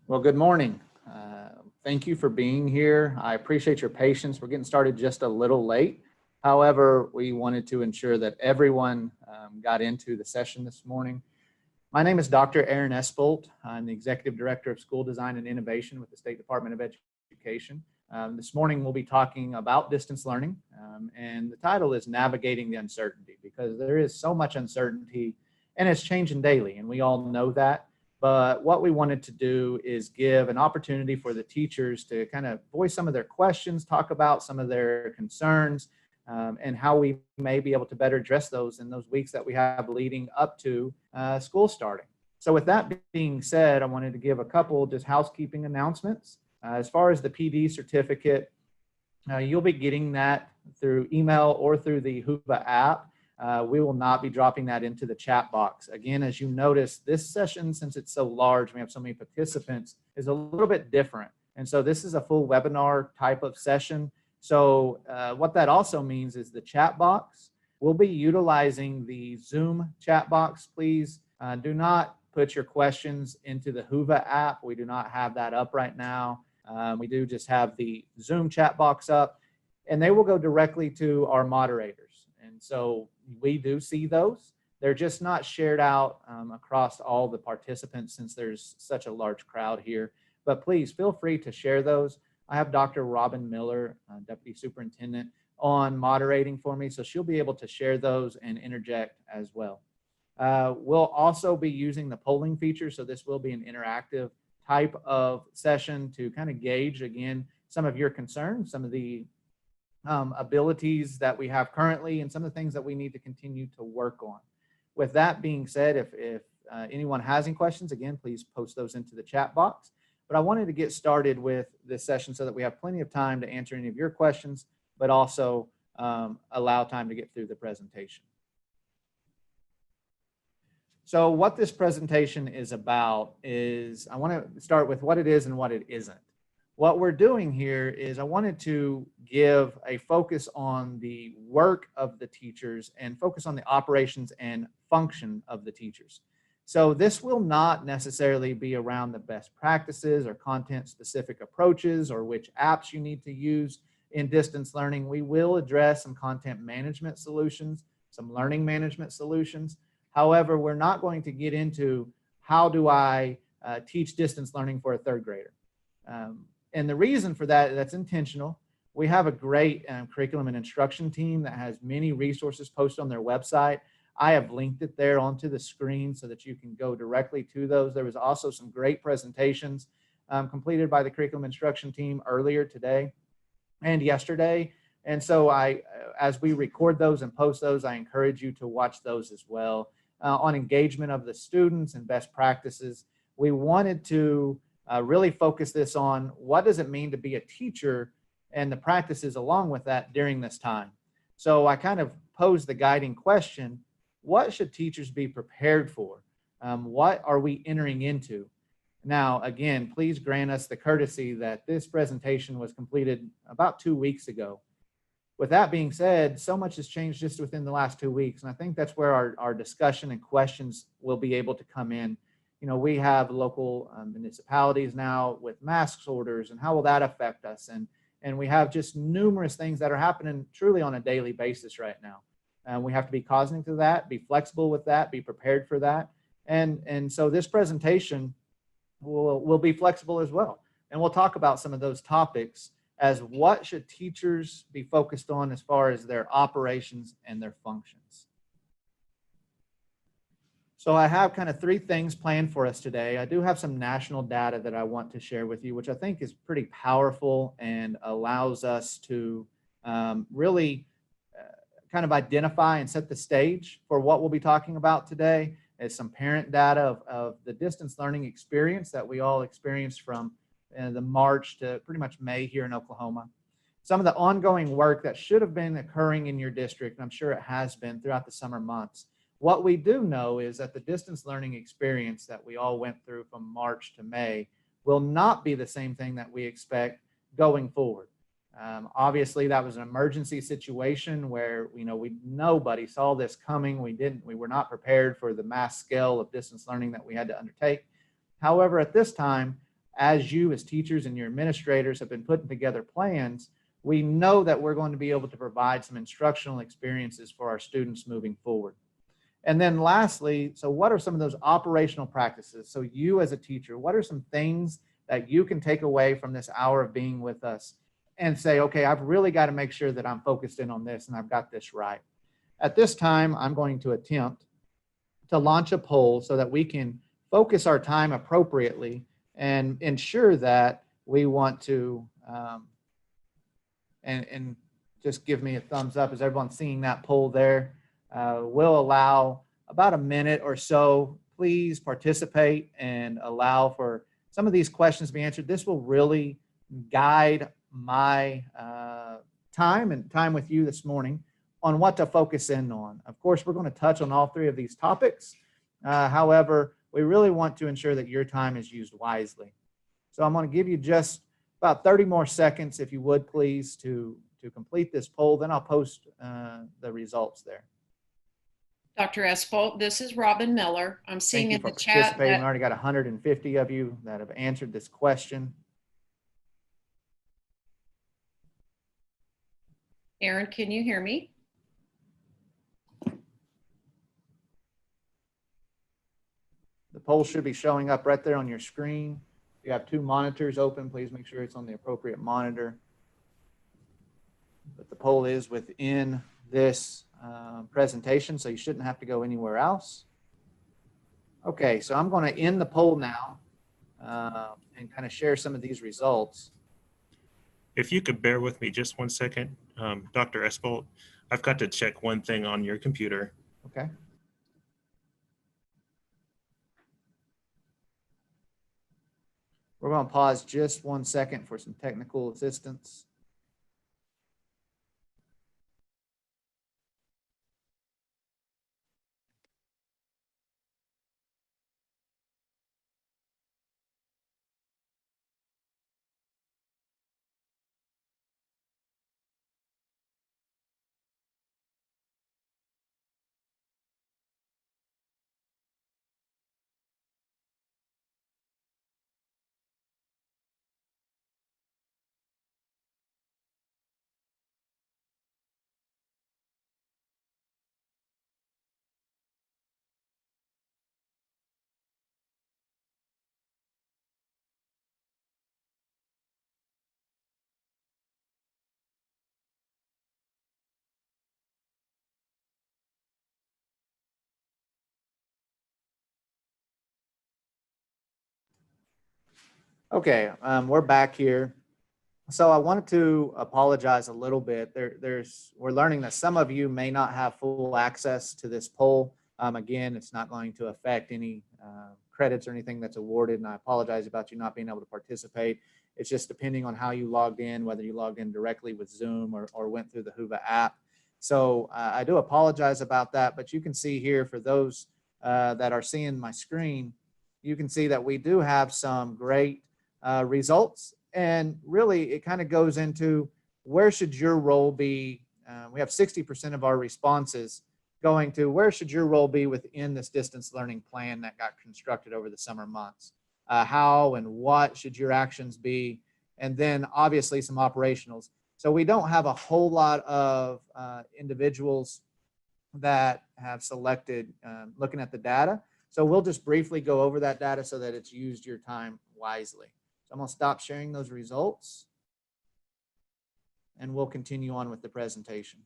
Well, good morning. Thank you for being here. I appreciate your patience. We're getting started just a little late. However, we wanted to ensure that everyone got into the session this morning. My name is Dr. Aaron Espolt. I'm the Executive Director of School Design and Innovation with the State Department of Education. This morning we'll be talking about distance learning, and the title is Navigating the Uncertainty, because there is so much uncertainty and it's changing daily, and we all know that. But what we wanted to do is give an opportunity for the teachers to kind of voice some of their questions, talk about some of their concerns, and how we may be able to better address those in those weeks that we have leading up to school starting. So with that being said, I wanted to give a couple just housekeeping announcements. As far as the PD certificate, you'll be getting that through email or through the Whova app. We will not be dropping that into the chat box. Again, as you notice, this session, since it's so large, we have so many participants, is a little bit different. And so this is a full webinar type of session. So what that also means is the chat box. We'll be utilizing the Zoom chat box. Please do not put your questions into the Whova app. We do not have that up right now. We do just have the Zoom chat box up, and they will go directly to our moderators. And so we do see those. They're just not shared out across all the participants since there's such a large crowd here. But please feel free to share those. I have Dr. Robin Miller, Deputy Superintendent, on moderating for me, so she'll be able to share those and interject as well. We'll also be using the polling feature, so this will be an interactive type of session to kind of gauge, again, some of your concerns, some of the abilities that we have currently, and some of the things that we need to continue to work on. With that being said, if anyone has any questions, again, please post those into the chat box. But I wanted to get started with this session so that we have plenty of time to answer any of your questions, but also allow time to get through the presentation. So what this presentation is about is, I want to start with what it is and what it isn't. What we're doing here is I wanted to give a focus on the work of the teachers and focus on the operations and function of the teachers. So this will not necessarily be around the best practices or content-specific approaches or which apps you need to use in distance learning. We will address some content management solutions, some learning management solutions. However, we're not going to get into how do I teach distance learning for a third grader. And the reason for that, that's intentional. We have a great curriculum and instruction team that has many resources posted on their website. I have linked it there onto the screen so that you can go directly to those. There was also some great presentations completed by the curriculum instruction team earlier today and yesterday. And so as we record those and post those, I encourage you to watch those as well. On engagement of the students and best practices, we wanted to really focus this on what does it mean to be a teacher and the practices along with that during this time. So I kind of posed the guiding question, what should teachers be prepared for? What are we entering into? Now, again, please grant us the courtesy that this presentation was completed about 2 weeks ago. With that being said, so much has changed just within the last 2 weeks, and I think that's where our discussion and questions will be able to come in. You know, we have local municipalities now with masks orders, and how will that affect us? And we have just numerous things that are happening truly on a daily basis right now. And we have to be cognizant of that, be flexible with that, be prepared for that. And so this presentation will be flexible as well. And we'll talk about some of those topics as what should teachers be focused on as far as their operations and their functions. So I have kind of 3 things planned for us today. I do have some national data that I want to share with you, which I think is pretty powerful and allows us to really kind of identify and set the stage for what we'll be talking about today. Is some parent data of the distance learning experience that we all experienced from the March to pretty much May here in Oklahoma. Some of the ongoing work that should have been occurring in your district, and I'm sure it has been throughout the summer months. What we do know is that the distance learning experience that we all went through from March to May will not be the same thing that we expect going forward. Obviously, that was an emergency situation where nobody saw this coming. We were not prepared for the mass scale of distance learning that we had to undertake. However, at this time, as you as teachers and your administrators have been putting together plans, we know that we're going to be able to provide some instructional experiences for our students moving forward. And then lastly, so what are some of those operational practices? So you as a teacher, what are some things that you can take away from this hour of being with us and say, okay, I've really got to make sure that I'm focused in on this and I've got this right. At this time, I'm going to attempt to launch a poll so that we can focus our time appropriately and ensure that we want to, and just give me a thumbs up. Is everyone seeing that poll there? We'll allow about a minute or so. Please participate and allow for some of these questions to be answered. This will really guide my time with you this morning on what to focus in on. Of course, we're going to touch on all three of these topics. However, we really want to ensure that your time is used wisely. So I'm going to give you just about 30 more seconds, if you would please, to complete this poll. Then I'll post the results there. Dr. Espol, this is Robin Miller. I'm seeing in the chat that we already got 150 of you that have answered this question. Aaron, can you hear me? The poll should be showing up right there on your screen. If you have two monitors open, please make sure it's on the appropriate monitor. But the poll is within this presentation, so you shouldn't have to go anywhere else. Okay, so I'm going to end the poll now and kind of share some of these results. If you could bear with me just 1 second, Dr. Espol, I've got to check one thing on your computer. Okay. We're going to pause just 1 second for some technical assistance. Okay, we're back here. So I wanted to apologize a little bit. We're learning that some of you may not have full access to this poll. Again, it's not going to affect any credits or anything that's awarded, and I apologize about you not being able to participate. It's just depending on how you logged in, whether you logged in directly with Zoom or went through the Whova app. So I do apologize about that, but you can see here for those that are seeing my screen, you can see that we do have some great results, and really it kind of goes into where should your role be. We have 60% of our responses going to where should your role be within this distance learning plan that got constructed over the summer months. How and what should your actions be, and then obviously some operationals. So we don't have a whole lot of individuals that have selected looking at the data. So we'll just briefly go over that data so that it's used your time wisely. So I'm going to stop sharing those results and we'll continue on with the presentation.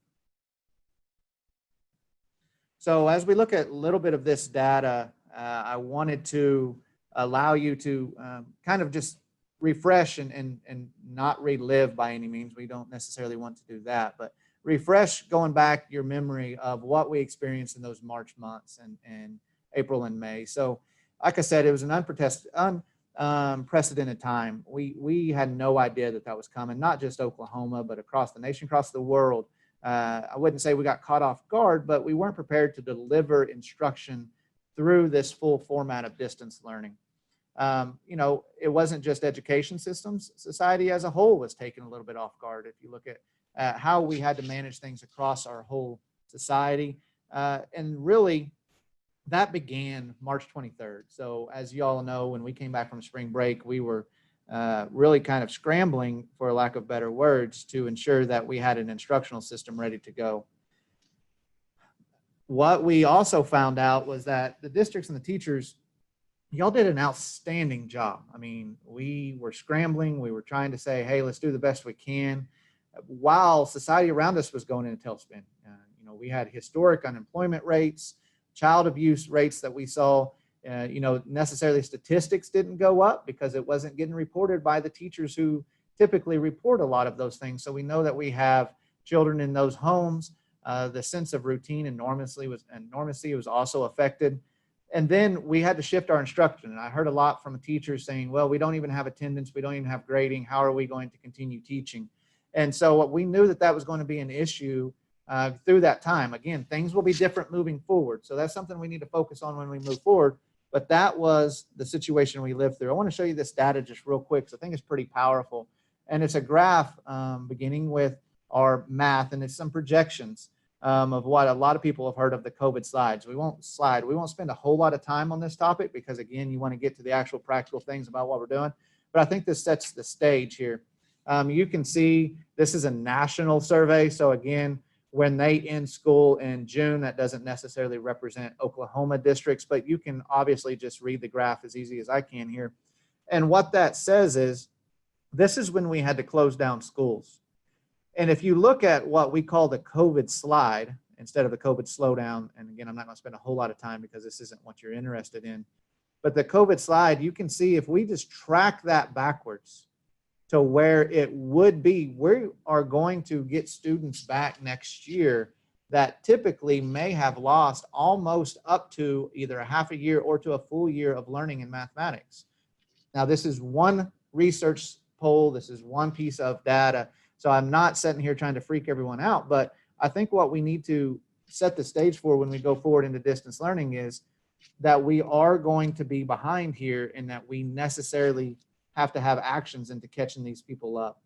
So as we look at a little bit of this data, I wanted to allow you to kind of just refresh and not relive by any means. We don't necessarily want to do that, but refresh going back your memory of what we experienced in those March months and April and May. So like I said, it was an unprecedented time. We had no idea that was coming, not just Oklahoma, but across the nation, across the world. I wouldn't say we got caught off guard, but we weren't prepared to deliver instruction through this full format of distance learning. You know, it wasn't just education systems. Society as a whole was taken a little bit off guard. If you look at how we had to manage things across our whole society. And really, that began March 23rd. So as you all know, when we came back from spring break, we were really kind of scrambling, for lack of better words, to ensure that we had an instructional system ready to go. What we also found out was that the districts and the teachers, y'all did an outstanding job. I mean, we were scrambling. We were trying to say, hey, let's do the best we can, while society around us was going in a tailspin. We had historic unemployment rates, child abuse rates that we saw. Necessarily statistics didn't go up because it wasn't getting reported by the teachers who typically report a lot of those things. So we know that we have children in those homes. The sense of routine and normalcy was also affected. And then we had to shift our instruction. And I heard a lot from teachers saying, well, we don't even have attendance. We don't even have grading. How are we going to continue teaching? And so we knew that was going to be an issue through that time. Again, things will be different moving forward. So that's something we need to focus on when we move forward. But that was the situation we lived through. I want to show you this data just real quick, because I think it's pretty powerful. And it's a graph beginning with our math, and it's some projections of what a lot of people have heard of the COVID slides. We won't spend a whole lot of time on this topic because, again, you want to get to the actual practical things about what we're doing. But I think this sets the stage here. You can see this is a national survey. So again, when they end school in June, that doesn't necessarily represent Oklahoma districts, but you can obviously just read the graph as easy as I can here. And what that says is, this is when we had to close down schools. And if you look at what we call the COVID slide, instead of the COVID slowdown, and again, I'm not going to spend a whole lot of time because this isn't what you're interested in, but the COVID slide, you can see if we just track that backwards to where it would be, we are going to get students back next year that typically may have lost almost up to either a half a year or to a full year of learning in mathematics. Now, this is one research poll. This is one piece of data. So I'm not sitting here trying to freak everyone out, but I think what we need to set the stage for when we go forward into distance learning is that we are going to be behind here, and that we necessarily have to have actions into catching these people up.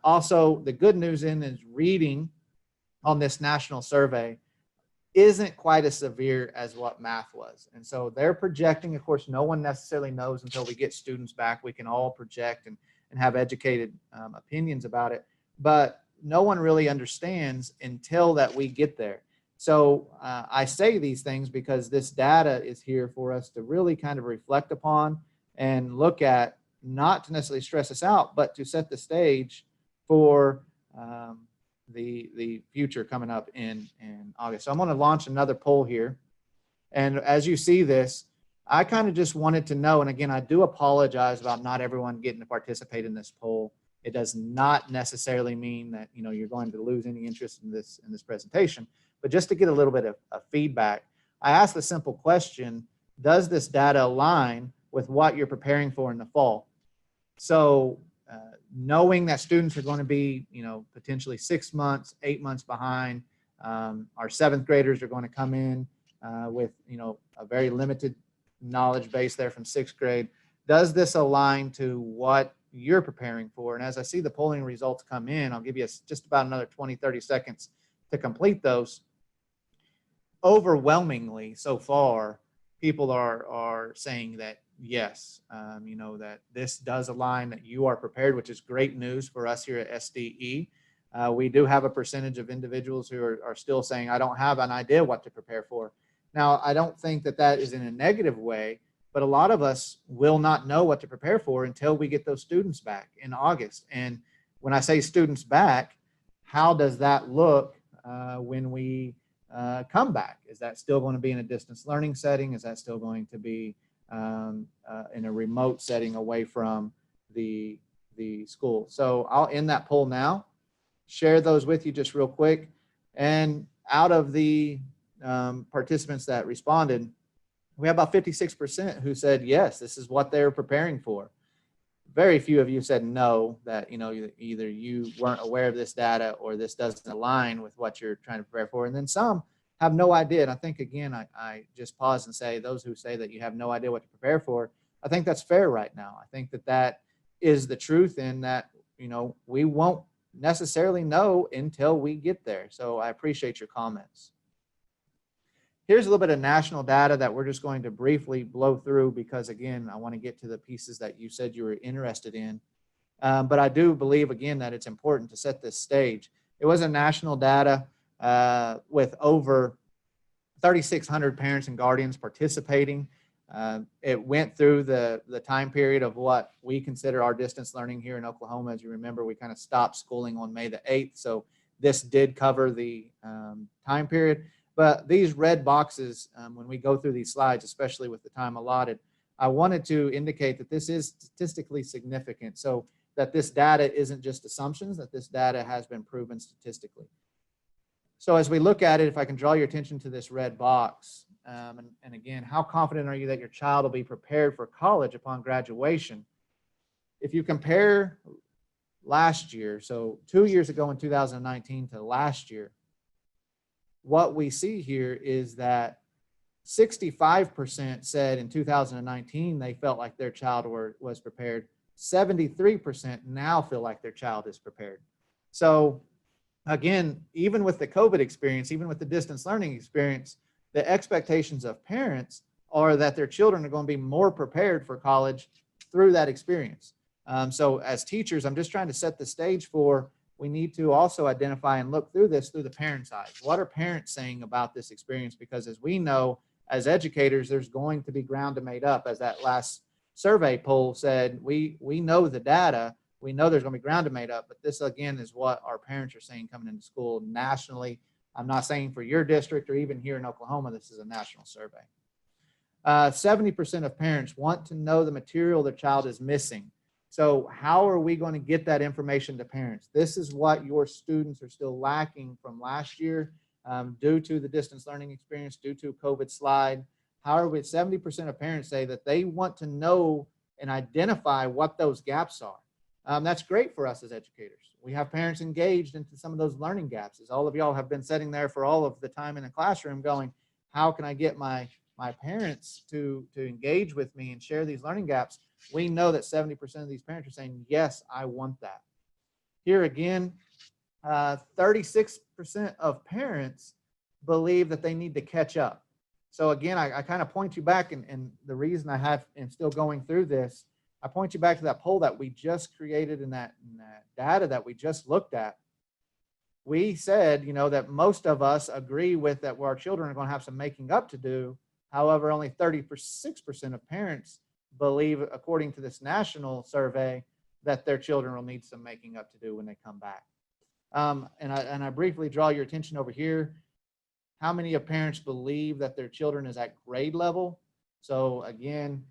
Also, the good news is reading on this national survey isn't quite as severe as what math was. And so they're projecting, of course, no one necessarily knows until we get students back. We can all project and have educated opinions about it, but no one really understands until that we get there. So I say these things because this data is here for us to really kind of reflect upon and look at, not to necessarily stress us out, but to set the stage for the future coming up in August. So I'm going to launch another poll here. And as you see this, I kind of just wanted to know, and again, I do apologize about not everyone getting to participate in this poll. It does not necessarily mean that you're going to lose any interest in this presentation, but just to get a little bit of feedback, I asked the simple question: does this data align with what you're preparing for in the fall? So knowing that students are going to be, potentially 6 months, 8 months behind, our seventh graders are going to come in with, a very limited knowledge base there from sixth grade. Does this align to what you're preparing for? And as I see the polling results come in, I'll give you just about another 20, 30 seconds to complete those. Overwhelmingly so far, people are saying that yes, that this does align, that you are prepared, which is great news for us here at SDE. We do have a percentage of individuals who are still saying, I don't have an idea what to prepare for. Now, I don't think that is in a negative way, but a lot of us will not know what to prepare for until we get those students back in August. And when I say students back, how does that look when we come back? Is that still going to be in a distance learning setting? Is that still going to be in a remote setting away from the school? So I'll end that poll now, share those with you just real quick. And out of the participants that responded, we have about 56% who said yes, this is what they're preparing for. Very few of you said no, that either you weren't aware of this data or this doesn't align with what you're trying to prepare for. And then some have no idea. And I think, again, I just pause and say, those who say that you have no idea what to prepare for, I think that's fair right now. I think that is the truth, in that we won't necessarily know until we get there. So I appreciate your comments. Here's a little bit of national data that we're just going to briefly blow through because, again, I want to get to the pieces that you said you were interested in. But I do believe, again, that it's important to set this stage. It was a national data with over 3,600 parents and guardians participating. It went through the time period of what we consider our distance learning here in Oklahoma. As you remember, we kind of stopped schooling on May the 8th. So this did cover the time period. But these red boxes, when we go through these slides, especially with the time allotted, I wanted to indicate that this is statistically significant. So that this data isn't just assumptions, that this data has been proven statistically. So as we look at it, if I can draw your attention to this red box, and again, how confident are you that your child will be prepared for college upon graduation? If you compare last year, so 2 years ago in 2019 to last year, what we see here is that 65% said in 2019 they felt like their child was prepared. 73% now feel like their child is prepared. So again, even with the COVID experience, even with the distance learning experience, the expectations of parents are that their children are going to be more prepared for college through that experience. So as teachers, I'm just trying to set the stage for, we need to also identify and look through this through the parents' eyes. What are parents saying about this experience? Because as we know, as educators, there's going to be ground to make up. As that last survey poll said, we know the data, we know there's going to be ground to make up, but this again is what our parents are saying coming into school nationally. I'm not saying for your district or even here in Oklahoma, this is a national survey. 70% of parents want to know the material their child is missing. So how are we going to get that information to parents? This is what your students are still lacking from last year due to the distance learning experience, due to COVID slide. However, 70% of parents say that they want to know and identify what those gaps are. That's great for us as educators. We have parents engaged into some of those learning gaps. As all of y'all have been sitting there for all of the time in the classroom going, how can I get my parents to engage with me and share these learning gaps? We know that 70% of these parents are saying, yes, I want that. Here again, 36% of parents believe that they need to catch up. So again, I kind of point you back, and the reason I am still going through this, I point you back to that poll that we just created in that data that we just looked at. We said, that most of us agree with that our children are going to have some making up to do. However, only 36% of parents believe, according to this national survey, that their children will need some making up to do when they come back. And I briefly draw your attention over here. How many of parents believe that their children is at grade level? So again,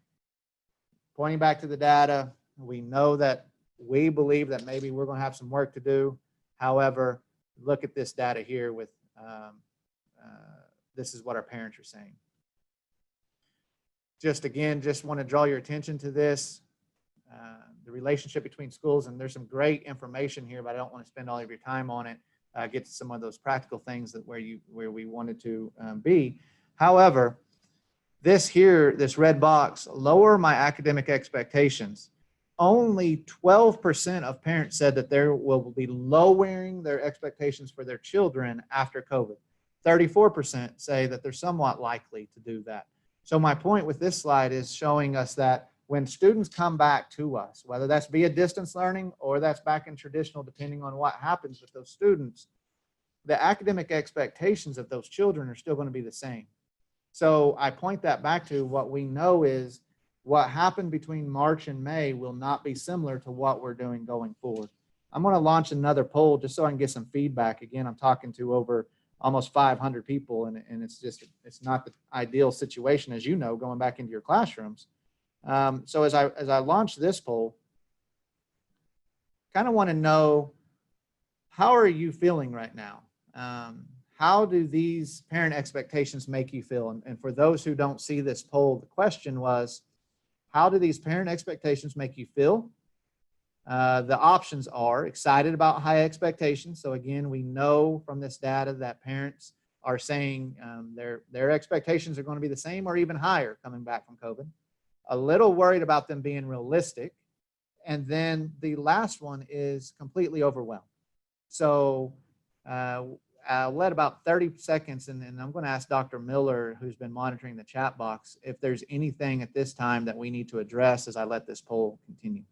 pointing back to the data, we know that we believe that maybe we're going to have some work to do. However, look at this data here with, this is what our parents are saying. Just want to draw your attention to this, the relationship between schools, and there's some great information here, but I don't want to spend all of your time on it. Get to some of those practical things that where we wanted to be. However, this red box, lower my academic expectations. Only 12% of parents said that they will be lowering their expectations for their children after COVID. 34% say that they're somewhat likely to do that. So my point with this slide is showing us that when students come back to us, whether that's via distance learning or that's back in traditional, depending on what happens with those students, the academic expectations of those children are still going to be the same. So I point that back to what we know is what happened between March and May will not be similar to what we're doing going forward. I'm going to launch another poll just so I can get some feedback. Again, I'm talking to over almost 500 people, and it's not the ideal situation, as you know, going back into your classrooms. So as I launch this poll, kind of want to know, how are you feeling right now? How do these parent expectations make you feel? And for those who don't see this poll, the question was, how do these parent expectations make you feel? The options are excited about high expectations. So again, we know from this data that parents are saying their expectations are going to be the same or even higher coming back from COVID. A little worried about them being realistic. And then the last one is completely overwhelmed. So let about 30 seconds, and then I'm going to ask Dr. Miller, who's been monitoring the chat box, if there's anything at this time that we need to address as I let this poll continue.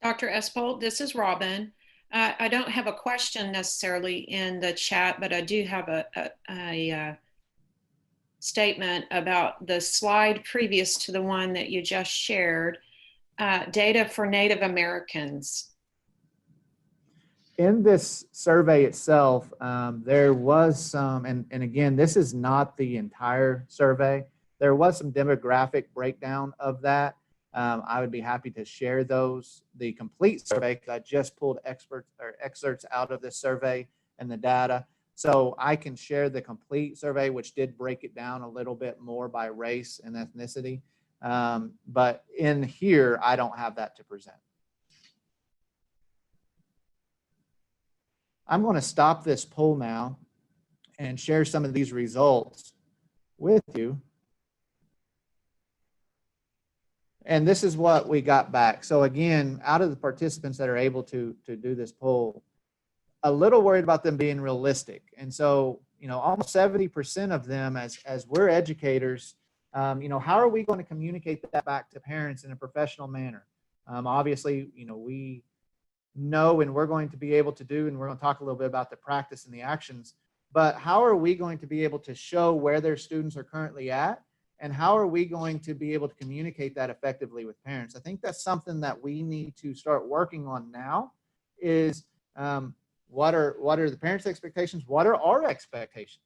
Dr. Espol, this is Robin. I don't have a question necessarily in the chat, but I do have a statement about the slide previous to the one that you just shared, data for Native Americans. In this survey itself, there was some, and again, this is not the entire survey. There was some demographic breakdown of that. I would be happy to share the complete survey, because I just pulled excerpts out of this survey and the data. So I can share the complete survey, which did break it down a little bit more by race and ethnicity. But in here, I don't have that to present. I'm going to stop this poll now and share some of these results with you. And this is what we got back. So again, out of the participants that are able to do this poll, a little worried about them being realistic. And so, almost 70% of them, as we're educators, how are we going to communicate that back to parents in a professional manner? Obviously, we know, and we're going to be able to do, and we're going to talk a little bit about the practice and the actions, but how are we going to be able to show where their students are currently at? And how are we going to be able to communicate that effectively with parents? I think that's something that we need to start working on now is what are the parents' expectations? What are our expectations?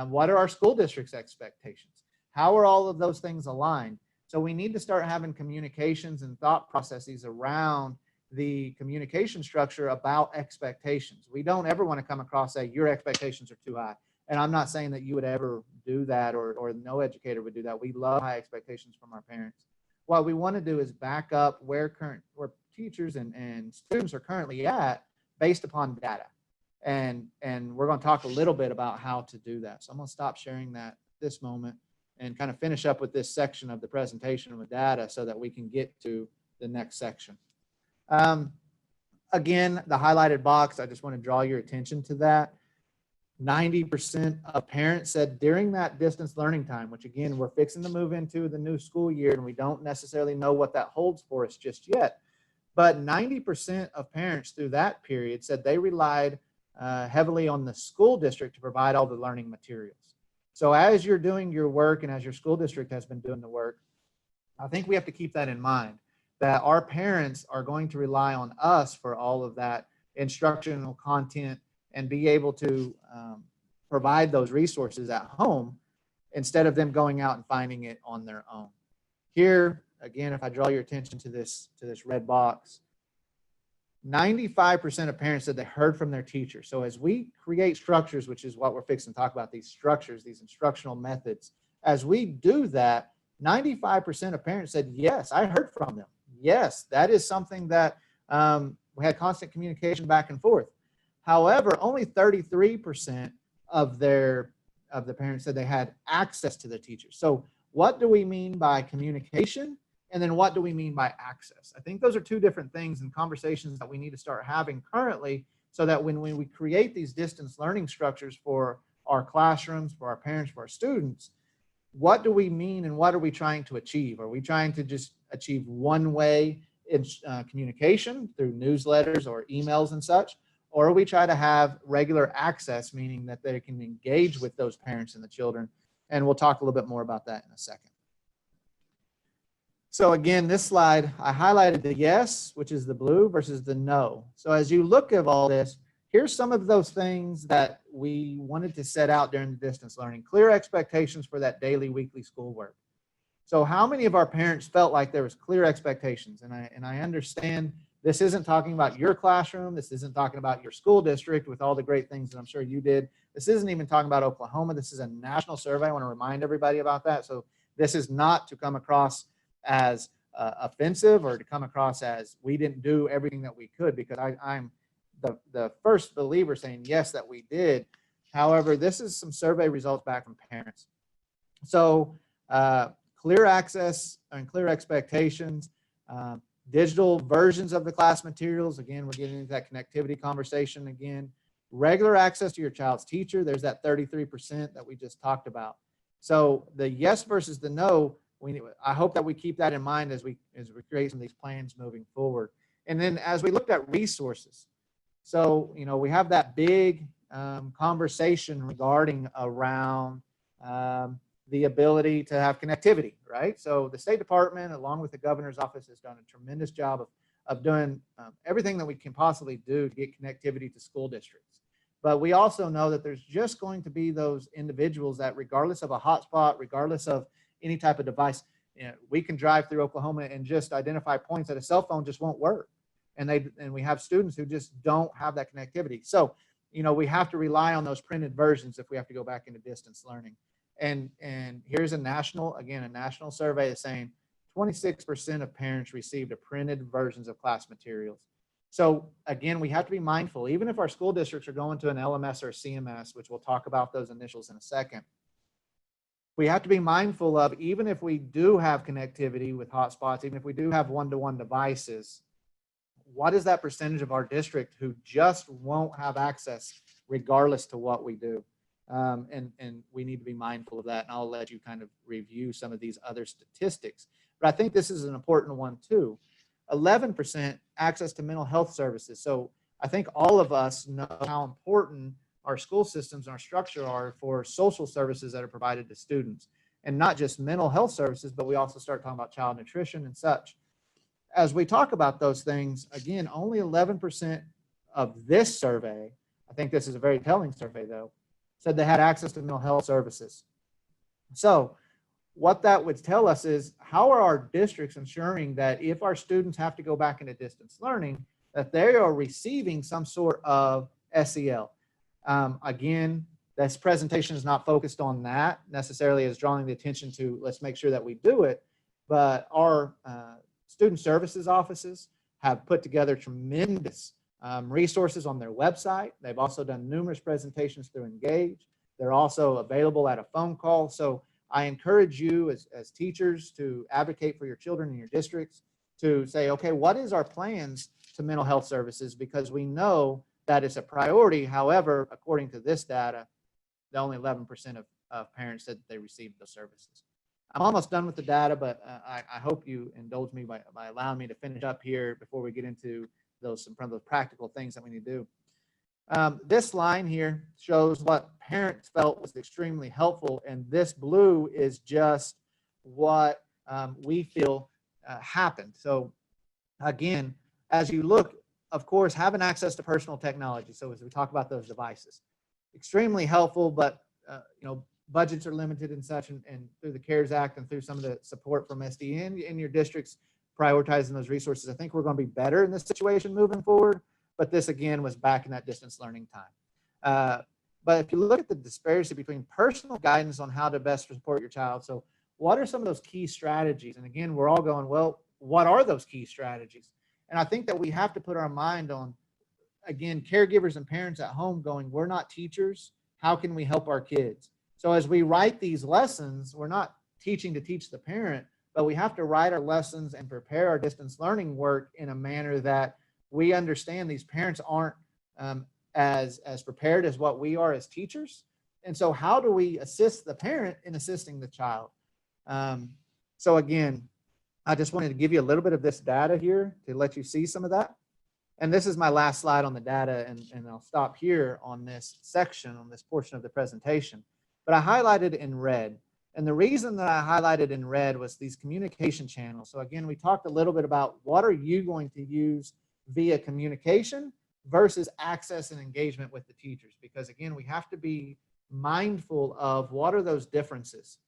What are our school district's expectations? How are all of those things aligned? So we need to start having communications and thought processes around the communication structure about expectations. We don't ever want to come across say your expectations are too high. And I'm not saying that you would ever do that, or no educator would do that. We love high expectations from our parents. What we want to do is back up where teachers and students are currently at based upon data. And we're going to talk a little bit about how to do that. So I'm going to stop sharing that at this moment and kind of finish up with this section of the presentation with data so that we can get to the next section. Again, the highlighted box, I just want to draw your attention to that. 90% of parents said during that distance learning time, which again, we're fixing to move into the new school year and we don't necessarily know what that holds for us just yet. But 90% of parents through that period said they relied heavily on the school district to provide all the learning materials. So as you're doing your work and as your school district has been doing the work, I think we have to keep that in mind, that our parents are going to rely on us for all of that instructional content and be able to provide those resources at home instead of them going out and finding it on their own. Here, again, if I draw your attention to this red box, 95% of parents said they heard from their teacher. So as we create structures, which is what we're fixing to talk about, these structures, these instructional methods, as we do that, 95% of parents said, yes, I heard from them. Yes, that is something that we had constant communication back and forth. However, only 33% of the parents said they had access to the teacher. So what do we mean by communication? And then what do we mean by access? I think those are two different things and conversations that we need to start having currently so that when we create these distance learning structures for our classrooms, for our parents, for our students, what do we mean and what are we trying to achieve? Are we trying to just achieve one way in communication through newsletters or emails and such? Or we try to have regular access, meaning that they can engage with those parents and the children. And we'll talk a little bit more about that in a second. So again, this slide, I highlighted the yes, which is the blue, versus the no. So as you look at all this, here's some of those things that we wanted to set out during the distance learning. Clear expectations for that daily, weekly schoolwork. So how many of our parents felt like there was clear expectations? And I understand this isn't talking about your classroom. This isn't talking about your school district with all the great things that I'm sure you did. This isn't even talking about Oklahoma. This is a national survey. I want to remind everybody about that. So this is not to come across as offensive or to come across as we didn't do everything that we could, because I'm the first believer saying yes, that we did. However, this is some survey results back from parents. So clear access and clear expectations. digital versions of the class materials. Again, we're getting into that connectivity conversation again. Regular access to your child's teacher. There's that 33% that we just talked about. So the yes versus the no, I hope that we keep that in mind as we create some of these plans moving forward. And then as we looked at resources, so we have that big conversation regarding around the ability to have connectivity, right? So the State Department, along with the governor's office, has done a tremendous job of doing everything that we can possibly do to get connectivity to school districts. But we also know that there's just going to be those individuals that, regardless of a hotspot, regardless of any type of device, we can drive through Oklahoma and just identify points that a cell phone just won't work. And we have students who just don't have that connectivity. So, we have to rely on those printed versions if we have to go back into distance learning. And here's a national survey that's saying 26% of parents received a printed versions of class materials. So again, we have to be mindful, even if our school districts are going to an LMS or a CMS, which we'll talk about those initials in a second. We have to be mindful of, even if we do have connectivity with hotspots, even if we do have one-to-one devices, what is that percentage of our district who just won't have access regardless to what we do? And we need to be mindful of that. And I'll let you kind of review some of these other statistics. But I think this is an important one too. 11% access to mental health services. So I think all of us know how important our school systems and our structure are for social services that are provided to students. And not just mental health services, but we also start talking about child nutrition and such. As we talk about those things, again, only 11% of this survey, I think this is a very telling survey though, said they had access to mental health services. So what that would tell us is, how are our districts ensuring that if our students have to go back into distance learning, that they are receiving some sort of SEL? Again, this presentation is not focused on that necessarily, as drawing the attention to, let's make sure that we do it. But our student services offices have put together tremendous resources on their website. They've also done numerous presentations through Engage. They're also available at a phone call. So I encourage you as teachers to advocate for your children in your districts, to say, okay, what is our plans to mental health services? Because we know that it's a priority. However, according to this data, the only 11% of parents said they received those services. I'm almost done with the data, but I hope you indulge me by allowing me to finish up here before we get into some of those practical things that we need to do. This line here shows what parents felt was extremely helpful, and this blue is just what we feel happened. So again, as you look, of course, having access to personal technology. So as we talk about those devices, extremely helpful, but budgets are limited and such, and through the CARES Act and through some of the support from SDN in your districts, prioritizing those resources, I think we're going to be better in this situation moving forward. But this, again, was back in that distance learning time. But if you look at the disparity between personal guidance on how to best support your child, so what are some of those key strategies? And again, we're all going, well, what are those key strategies? And I think that we have to put our mind on, again, caregivers and parents at home going, we're not teachers. How can we help our kids? So as we write these lessons, we're not teaching to teach the parent, but we have to write our lessons and prepare our distance learning work in a manner that we understand these parents aren't as prepared as what we are as teachers. And so how do we assist the parent in assisting the child? So again, I just wanted to give you a little bit of this data here to let you see some of that. And this is my last slide on the data, and I'll stop here on this section, on this portion of the presentation. But I highlighted in red. And the reason that I highlighted in red was these communication channels. So again, we talked a little bit about what are you going to use via communication versus access and engagement with the teachers, because again, we have to be mindful of what are those differences.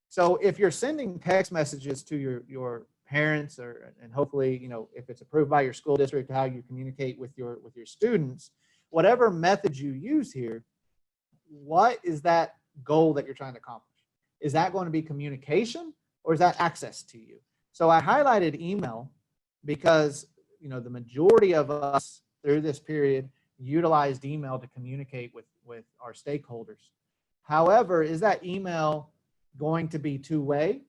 So if you're sending text messages to your parents, and hopefully, if it's approved by your school district, how you communicate with your students, whatever method you use here, what is that goal that you're trying to accomplish? Is that going to be communication, or is that access to you? So I highlighted email because the majority of us through this period utilized email to communicate with our stakeholders. However, is that email going to be two-way?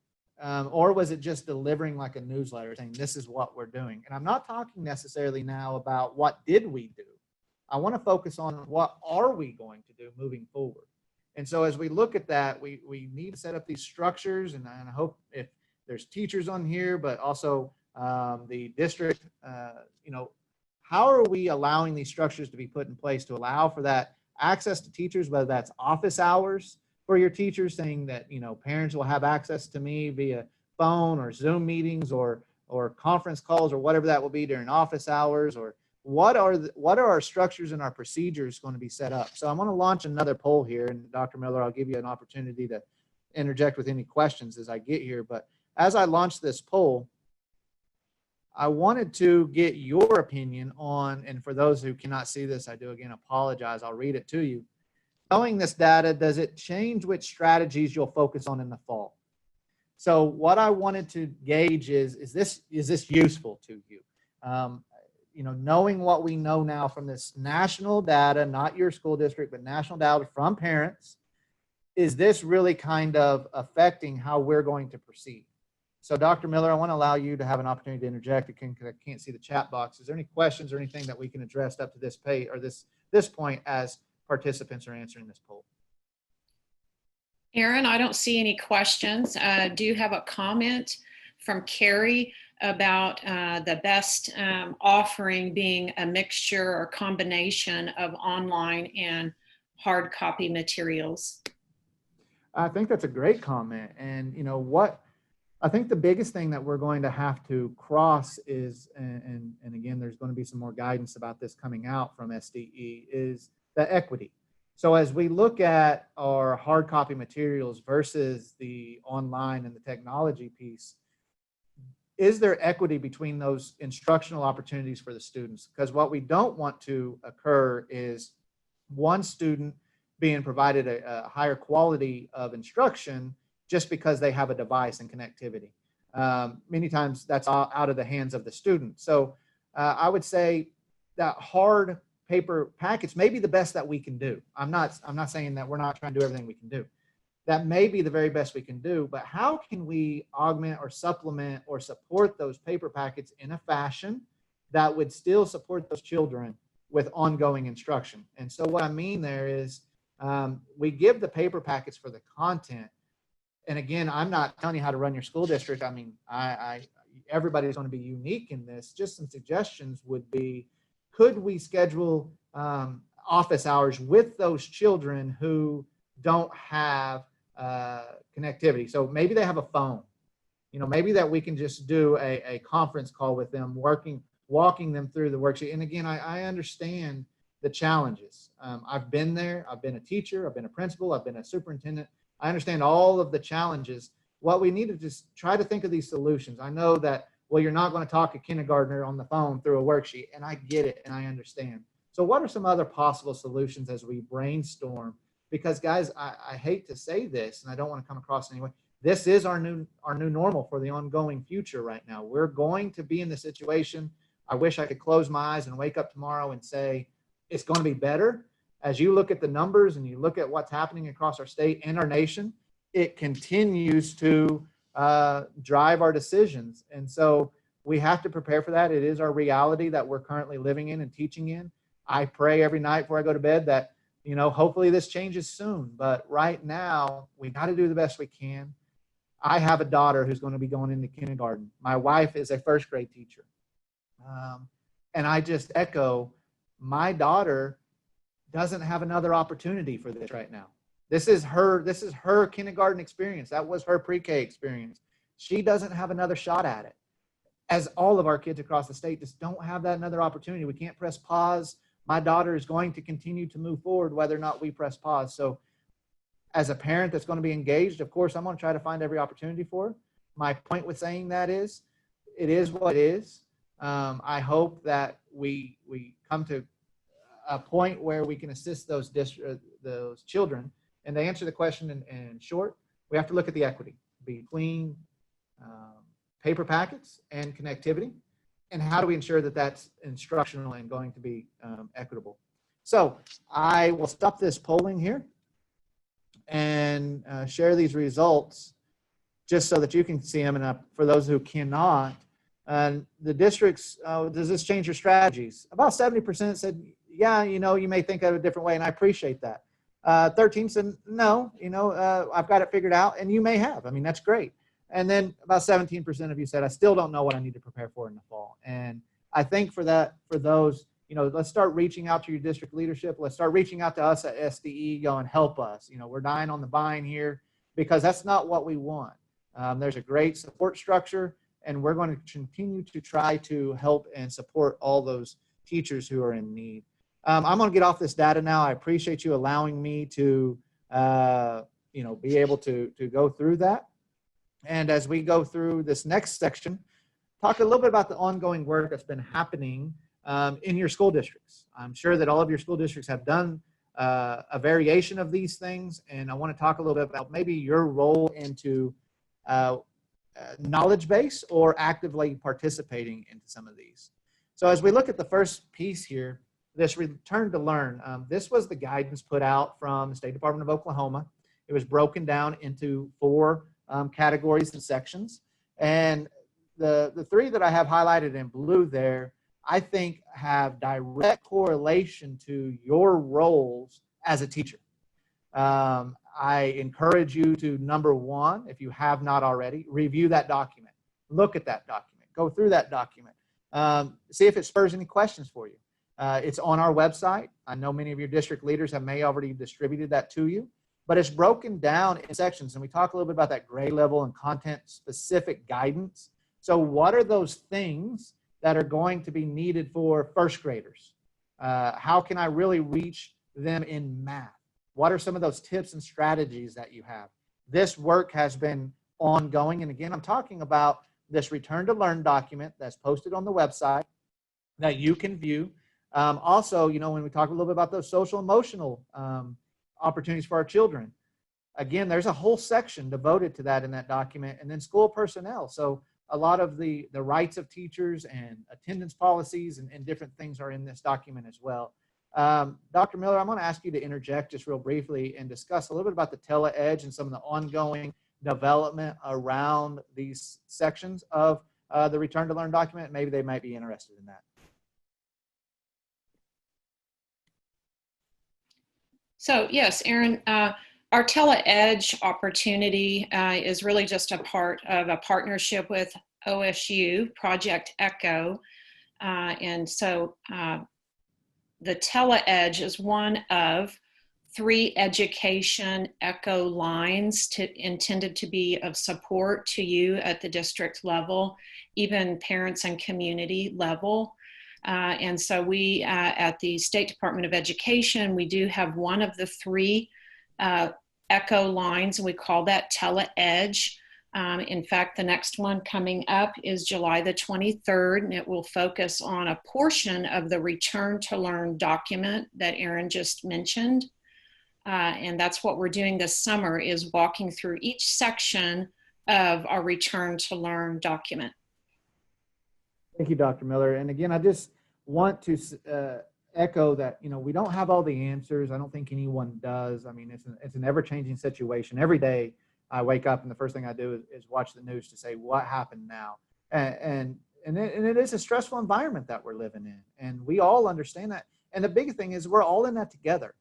or was it just delivering like a newsletter saying this is what we're doing? And I'm not talking necessarily now about what did we do. I want to focus on what are we going to do moving forward. And so as we look at that, we need to set up these structures, and I hope if there's teachers on here, but also the district, how are we allowing these structures to be put in place to allow for that access to teachers, whether that's office hours for your teachers, saying that, parents will have access to me via phone or Zoom meetings or conference calls or whatever that will be during office hours, or what are our structures and our procedures going to be set up? So I'm going to launch another poll here, and Dr. Miller, I'll give you an opportunity to interject with any questions as I get here. But as I launch this poll, I wanted to get your opinion on, and for those who cannot see this, I do again apologize. I'll read it to you. Knowing this data, does it change which strategies you'll focus on in the fall? So what I wanted to gauge is this useful to you? Knowing what we know now from this national data, not your school district, but national data from parents, is this really kind of affecting how we're going to proceed? So Dr. Miller, I want to allow you to have an opportunity to interject because I can't see the chat box. Is there any questions or anything that we can address up to this page or this point as participants are answering this poll? Aaron, I don't see any questions. Do you have a comment from Carrie about the best offering being a mixture or combination of online and hard copy materials? I think that's a great comment. And I think the biggest thing that we're going to have to cross is, and again, there's going to be some more guidance about this coming out from SDE, is the equity. So as we look at our hard copy materials versus the online and the technology piece, is there equity between those instructional opportunities for the students? Because what we don't want to occur is one student being provided a higher quality of instruction just because they have a device and connectivity. Many times that's out of the hands of the student. So I would say that hard paper packets may be the best that we can do. I'm not saying that we're not trying to do everything we can do. That may be the very best we can do, but how can we augment or supplement or support those paper packets in a fashion that would still support those children with ongoing instruction? And so what I mean there is we give the paper packets for the content. And again, I'm not telling you how to run your school district. I mean, everybody's going to be unique in this. Just some suggestions would be, could we schedule office hours with those children who don't have connectivity? So maybe they have a phone, maybe that we can just do a conference call with them, walking them through the worksheet. And again, I understand the challenges. I've been there. I've been a teacher. I've been a principal. I've been a superintendent. I understand all of the challenges. What we need to just try to think of these solutions. I know that, well, you're not going to talk a kindergartner on the phone through a worksheet, and I get it and I understand. So what are some other possible solutions as we brainstorm? Because guys, I hate to say this, and I don't want to come across anyway. This is our new normal for the ongoing future right now. We're going to be in the situation. I wish I could close my eyes and wake up tomorrow and say it's going to be better. As you look at the numbers and you look at what's happening across our state and our nation, it continues to drive our decisions. And so we have to prepare for that. It is our reality that we're currently living in and teaching in. I pray every night before I go to bed that, hopefully this changes soon. But right now, we got to do the best we can. I have a daughter who's going to be going into kindergarten. My wife is a first grade teacher. And I just echo, my daughter doesn't have another opportunity for this right now. This is her kindergarten experience. That was her pre-K experience. She doesn't have another shot at it. As all of our kids across the state just don't have that another opportunity. We can't press pause. My daughter is going to continue to move forward whether or not we press pause. So as a parent that's going to be engaged, of course, I'm going to try to find every opportunity for her. My point with saying that is, it is what it is. I hope that we come to a point where we can assist those children. And to answer the question in short, we have to look at the equity between paper packets and connectivity, and how do we ensure that that's instructional and going to be equitable. So I will stop this polling here and share these results just so that you can see them. And for those who cannot, the districts, does this change your strategies? About 70% said, yeah, you may think of it a different way, and I appreciate that. 13 said, no, I've got it figured out, and you may have. I mean, that's great. And then about 17% of you said, I still don't know what I need to prepare for in the fall. And I think for those, let's start reaching out to your district leadership. Let's start reaching out to us at SDE, going, help us. We're dying on the vine here, because that's not what we want. There's a great support structure, and we're going to continue to try to help and support all those teachers who are in need. I'm going to get off this data now. I appreciate you allowing me to, be able to go through that. And as we go through this next section, talk a little bit about the ongoing work that's been happening in your school districts. I'm sure that all of your school districts have done a variation of these things, and I want to talk a little bit about maybe your role into knowledge base or actively participating into some of these. So as we look at the first piece here, this return to learn, this was the guidance put out from the State Department of Oklahoma. It was broken down into 4 categories and sections. And the 3 that I have highlighted in blue there, I think have direct correlation to your roles as a teacher. I encourage you to, number 1, if you have not already, review that document. Look at that document. Go through that document. See if it spurs any questions for you. It's on our website. I know many of your district leaders may already distributed that to you, but it's broken down in sections. And we talk a little bit about that grade level and content specific guidance. So what are those things that are going to be needed for first graders? How can I really reach them in math? What are some of those tips and strategies that you have? This work has been ongoing. And again, I'm talking about this return to learn document that's posted on the website that you can view. Also, when we talk a little bit about those social emotional opportunities for our children, again, there's a whole section devoted to that in that document. And then school personnel. So a lot of the rights of teachers and attendance policies and different things are in this document as well. Dr. Miller, I'm going to ask you to interject just real briefly and discuss a little bit about the tele-edge and some of the ongoing development around these sections of the return to learn document. Maybe they might be interested in that. So yes, Aaron, our tele-edge opportunity is really just a part of a partnership with OSU, Project ECHO. And so the tele-edge is one of 3 education ECHO lines intended to be of support to you at the district level, even parents and community level. And so we, at the State Department of Education, we do have one of the 3 ECHO lines, and we call that tele-edge. In fact, the next one coming up is July the 23rd, and it will focus on a portion of the Return to Learn document that Aaron just mentioned. And that's what we're doing this summer, is walking through each section of our Return to Learn document. Thank you, Dr. Miller. And again, I just want to echo that, we don't have all the answers. I don't think anyone does. I mean, it's an ever-changing situation. Every day I wake up and the first thing I do is watch the news to say, what happened now? And it is a stressful environment that we're living in. And we all understand that. And the big thing is we're all in that together.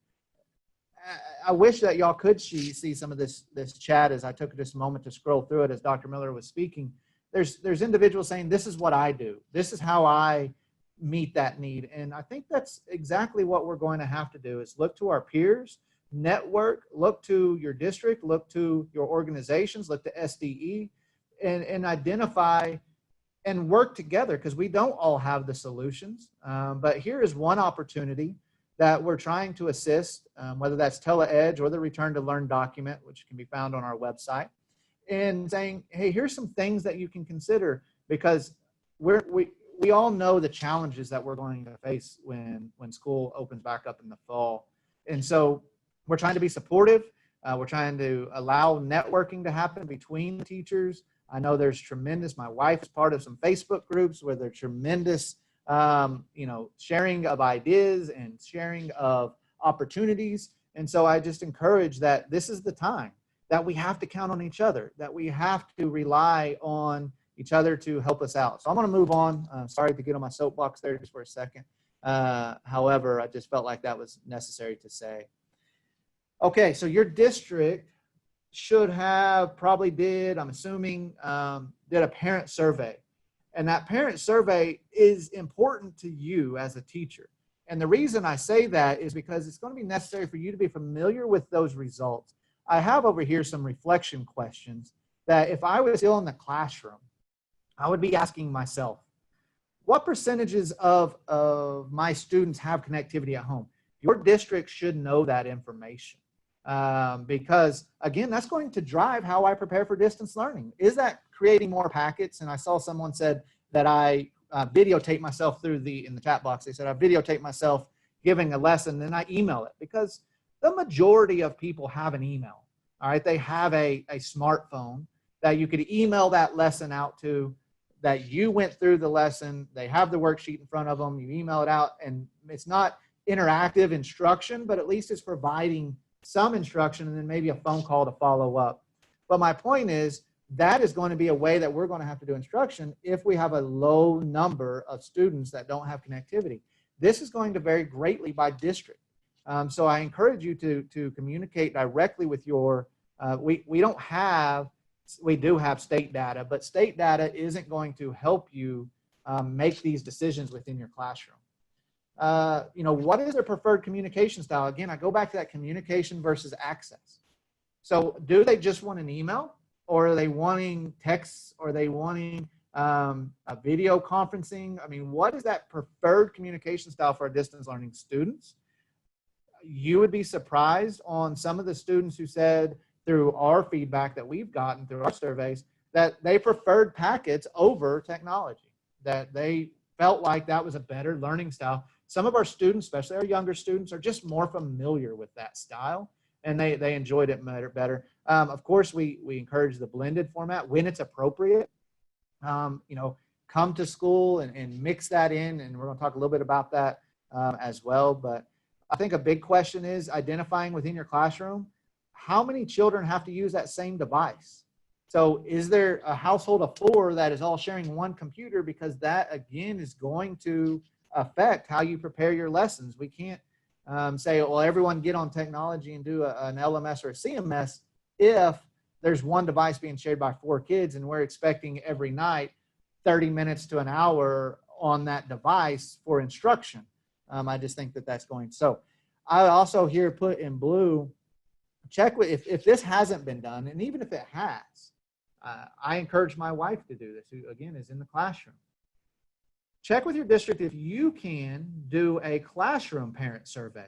I wish that y'all could see some of this chat as I took this moment to scroll through it as Dr. Miller was speaking. There's individuals saying, this is what I do. This is how I meet that need. And I think that's exactly what we're going to have to do, is look to our peers, network, look to your district, look to your organizations, look to SDE, and identify and work together, because we don't all have the solutions. But here is one opportunity that we're trying to assist, whether that's tele-edge or the Return to Learn document, which can be found on our website, in saying, hey, here's some things that you can consider, because we all know the challenges that we're going to face when school opens back up in the fall. And so we're trying to be supportive. We're trying to allow networking to happen between teachers. I know there's tremendous, my wife is part of some Facebook groups where there's tremendous, sharing of ideas and sharing of opportunities. And so I just encourage that this is the time that we have to count on each other, that we have to rely on each other to help us out. So I'm going to move on. Sorry to get on my soapbox there just for a second. However, I just felt like that was necessary to say. Okay, so your district should have probably did, I'm assuming, did a parent survey. And that parent survey is important to you as a teacher. And the reason I say that is because it's going to be necessary for you to be familiar with those results. I have over here some reflection questions that if I was still in the classroom, I would be asking myself, what percentages of my students have connectivity at home? Your district should know that information. Because again, that's going to drive how I prepare for distance learning. Is that creating more packets? And I saw someone said that I videotape myself in the chat box. They said I videotape myself giving a lesson, then I email it, because the majority of people have an email. All right, they have a smartphone that you could email that lesson out to, that you went through the lesson. They have the worksheet in front of them. You email it out, and it's not interactive instruction, but at least it's providing some instruction and then maybe a phone call to follow up. But my point is, that is going to be a way that we're going to have to do instruction if we have a low number of students that don't have connectivity. This is going to vary greatly by district. So I encourage you to communicate directly with your, we do have state data, but state data isn't going to help you make these decisions within your classroom. What is their preferred communication style? Again, I go back to that communication versus access. So do they just want an email, or are they wanting texts, or are they wanting a video conferencing? I mean, what is that preferred communication style for our distance learning students? You would be surprised on some of the students who said, through our feedback that we've gotten through our surveys, that they preferred packets over technology, that they felt like that was a better learning style. Some of our students, especially our younger students, are just more familiar with that style, and they enjoyed it better. Of course, we encourage the blended format when it's appropriate. Come to school and mix that in, and we're going to talk a little bit about that as well. But I think a big question is identifying within your classroom, how many children have to use that same device? So is there a household of 4 that is all sharing one computer? Because that, again, is going to affect how you prepare your lessons. We can't say, well, everyone get on technology and do an LMS or a CMS if there's one device being shared by 4 kids and we're expecting every night 30 minutes to an hour on that device for instruction. I just think that that's going. So I also here put in blue, check with, if this hasn't been done, and even if it has, I encourage my wife to do this, who again is in the classroom. Check with your district if you can do a classroom parent survey.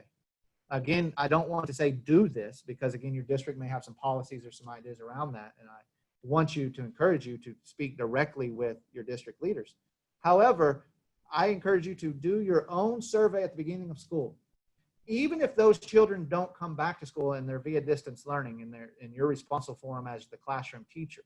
Again, I don't want to say do this, because again, your district may have some policies or some ideas around that, and I want you to encourage you to speak directly with your district leaders. However, I encourage you to do your own survey at the beginning of school. Even if those children don't come back to school and they're via distance learning and you're responsible for them as the classroom teacher,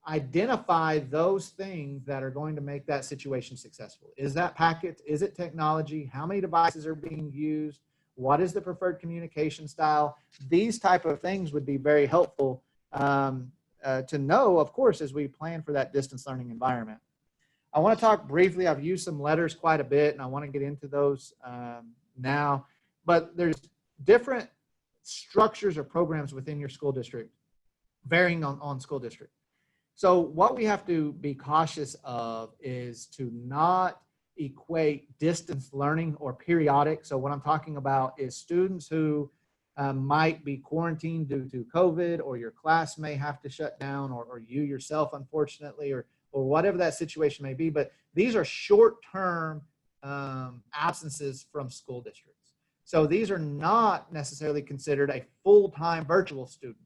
identify those things that are going to make that situation successful. Is that packets? Is it technology? How many devices are being used? What is the preferred communication style? These type of things would be very helpful to know, of course, as we plan for that distance learning environment. I want to talk briefly, I've used some letters quite a bit, and I want to get into those now, but there's different structures or programs within your school district, varying on school district. So what we have to be cautious of is to not equate distance learning or periodic. So what I'm talking about is students who might be quarantined due to COVID, or your class may have to shut down, or you yourself, unfortunately, or whatever that situation may be. But these are short-term absences from school districts. So these are not necessarily considered a full-time virtual student.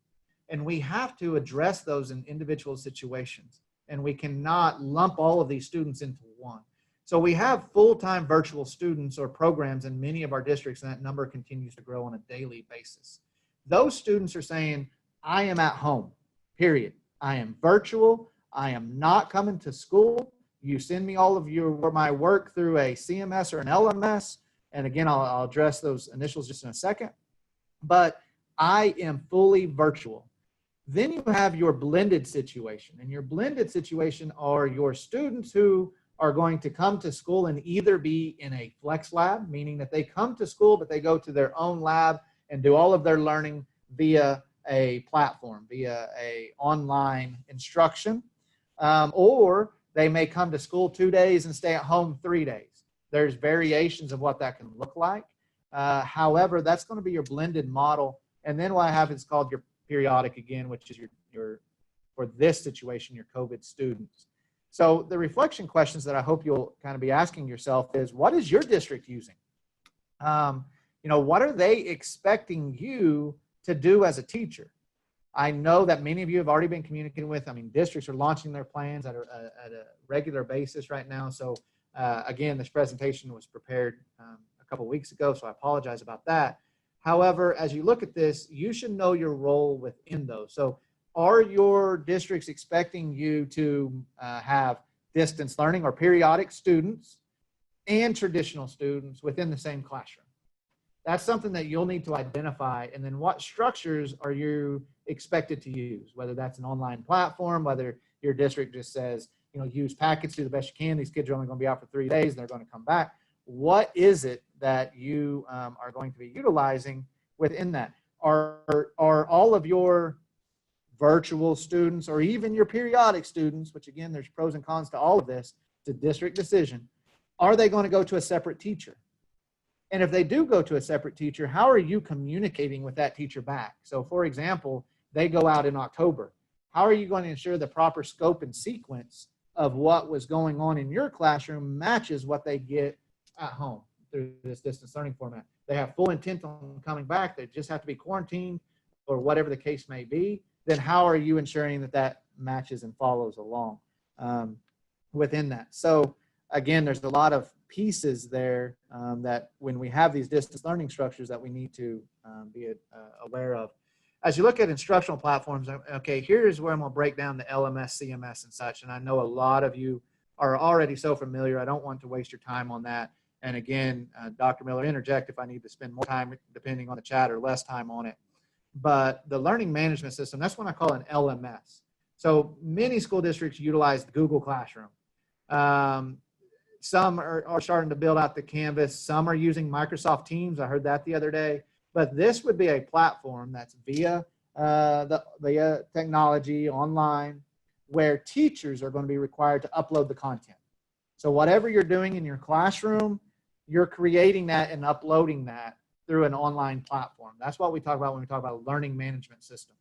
And we have to address those in individual situations. And we cannot lump all of these students into one. So we have full-time virtual students or programs in many of our districts, and that number continues to grow on a daily basis. Those students are saying, I am at home, period. I am virtual. I am not coming to school. You send me all of my work through a CMS or an LMS. And again, I'll address those initials just in a second. But I am fully virtual. Then you have your blended situation, and your blended situation are your students who are going to come to school and either be in a flex lab, meaning that they come to school, but they go to their own lab and do all of their learning via a platform, via a online instruction, or they may come to school 2 days and stay at home 3 days. There's variations of what that can look like. However, that's going to be your blended model. And then what I have is called your periodic again, which is your for this situation, your COVID students. So the reflection questions that I hope you'll kind of be asking yourself is, what is your district using? What are they expecting you to do as a teacher? I know that many of you have already been communicating with. I mean, districts are launching their plans at a regular basis right now. So again, this presentation was prepared a couple of weeks ago, so I apologize about that. However, as you look at this, you should know your role within those. So are your districts expecting you to have distance learning or periodic students and traditional students within the same classroom? That's something that you'll need to identify. And then what structures are you expected to use, whether that's an online platform, whether your district just says, use packets, do the best you can. These kids are only going to be out for 3 days. They're going to come back. What is it that you are going to be utilizing within that? Are all of your virtual students or even your periodic students, which again, there's pros and cons to all of this, it's a district decision, are they going to go to a separate teacher? And if they do go to a separate teacher, how are you communicating with that teacher back? So for example, they go out in October. How are you going to ensure the proper scope and sequence of what was going on in your classroom matches what they get at home through this distance learning format? They have full intent on coming back. They just have to be quarantined or whatever the case may be. Then how are you ensuring that that matches and follows along within that? So again, there's a lot of pieces there that when we have these distance learning structures that we need to be aware of. As you look at instructional platforms, okay, here's where I'm going to break down the LMS, CMS, and such. And I know a lot of you are already so familiar. I don't want to waste your time on that. And again, Dr. Miller, interject if I need to spend more time, depending on the chat, or less time on it. But the learning management system, that's what I call an LMS. So many school districts utilize Google Classroom. Some are starting to build out the Canvas. Some are using Microsoft Teams. I heard that the other day. But this would be a platform that's via technology online, where teachers are going to be required to upload the content. So whatever you're doing in your classroom, you're creating that and uploading that through an online platform. That's what we talk about when we talk about a learning management system.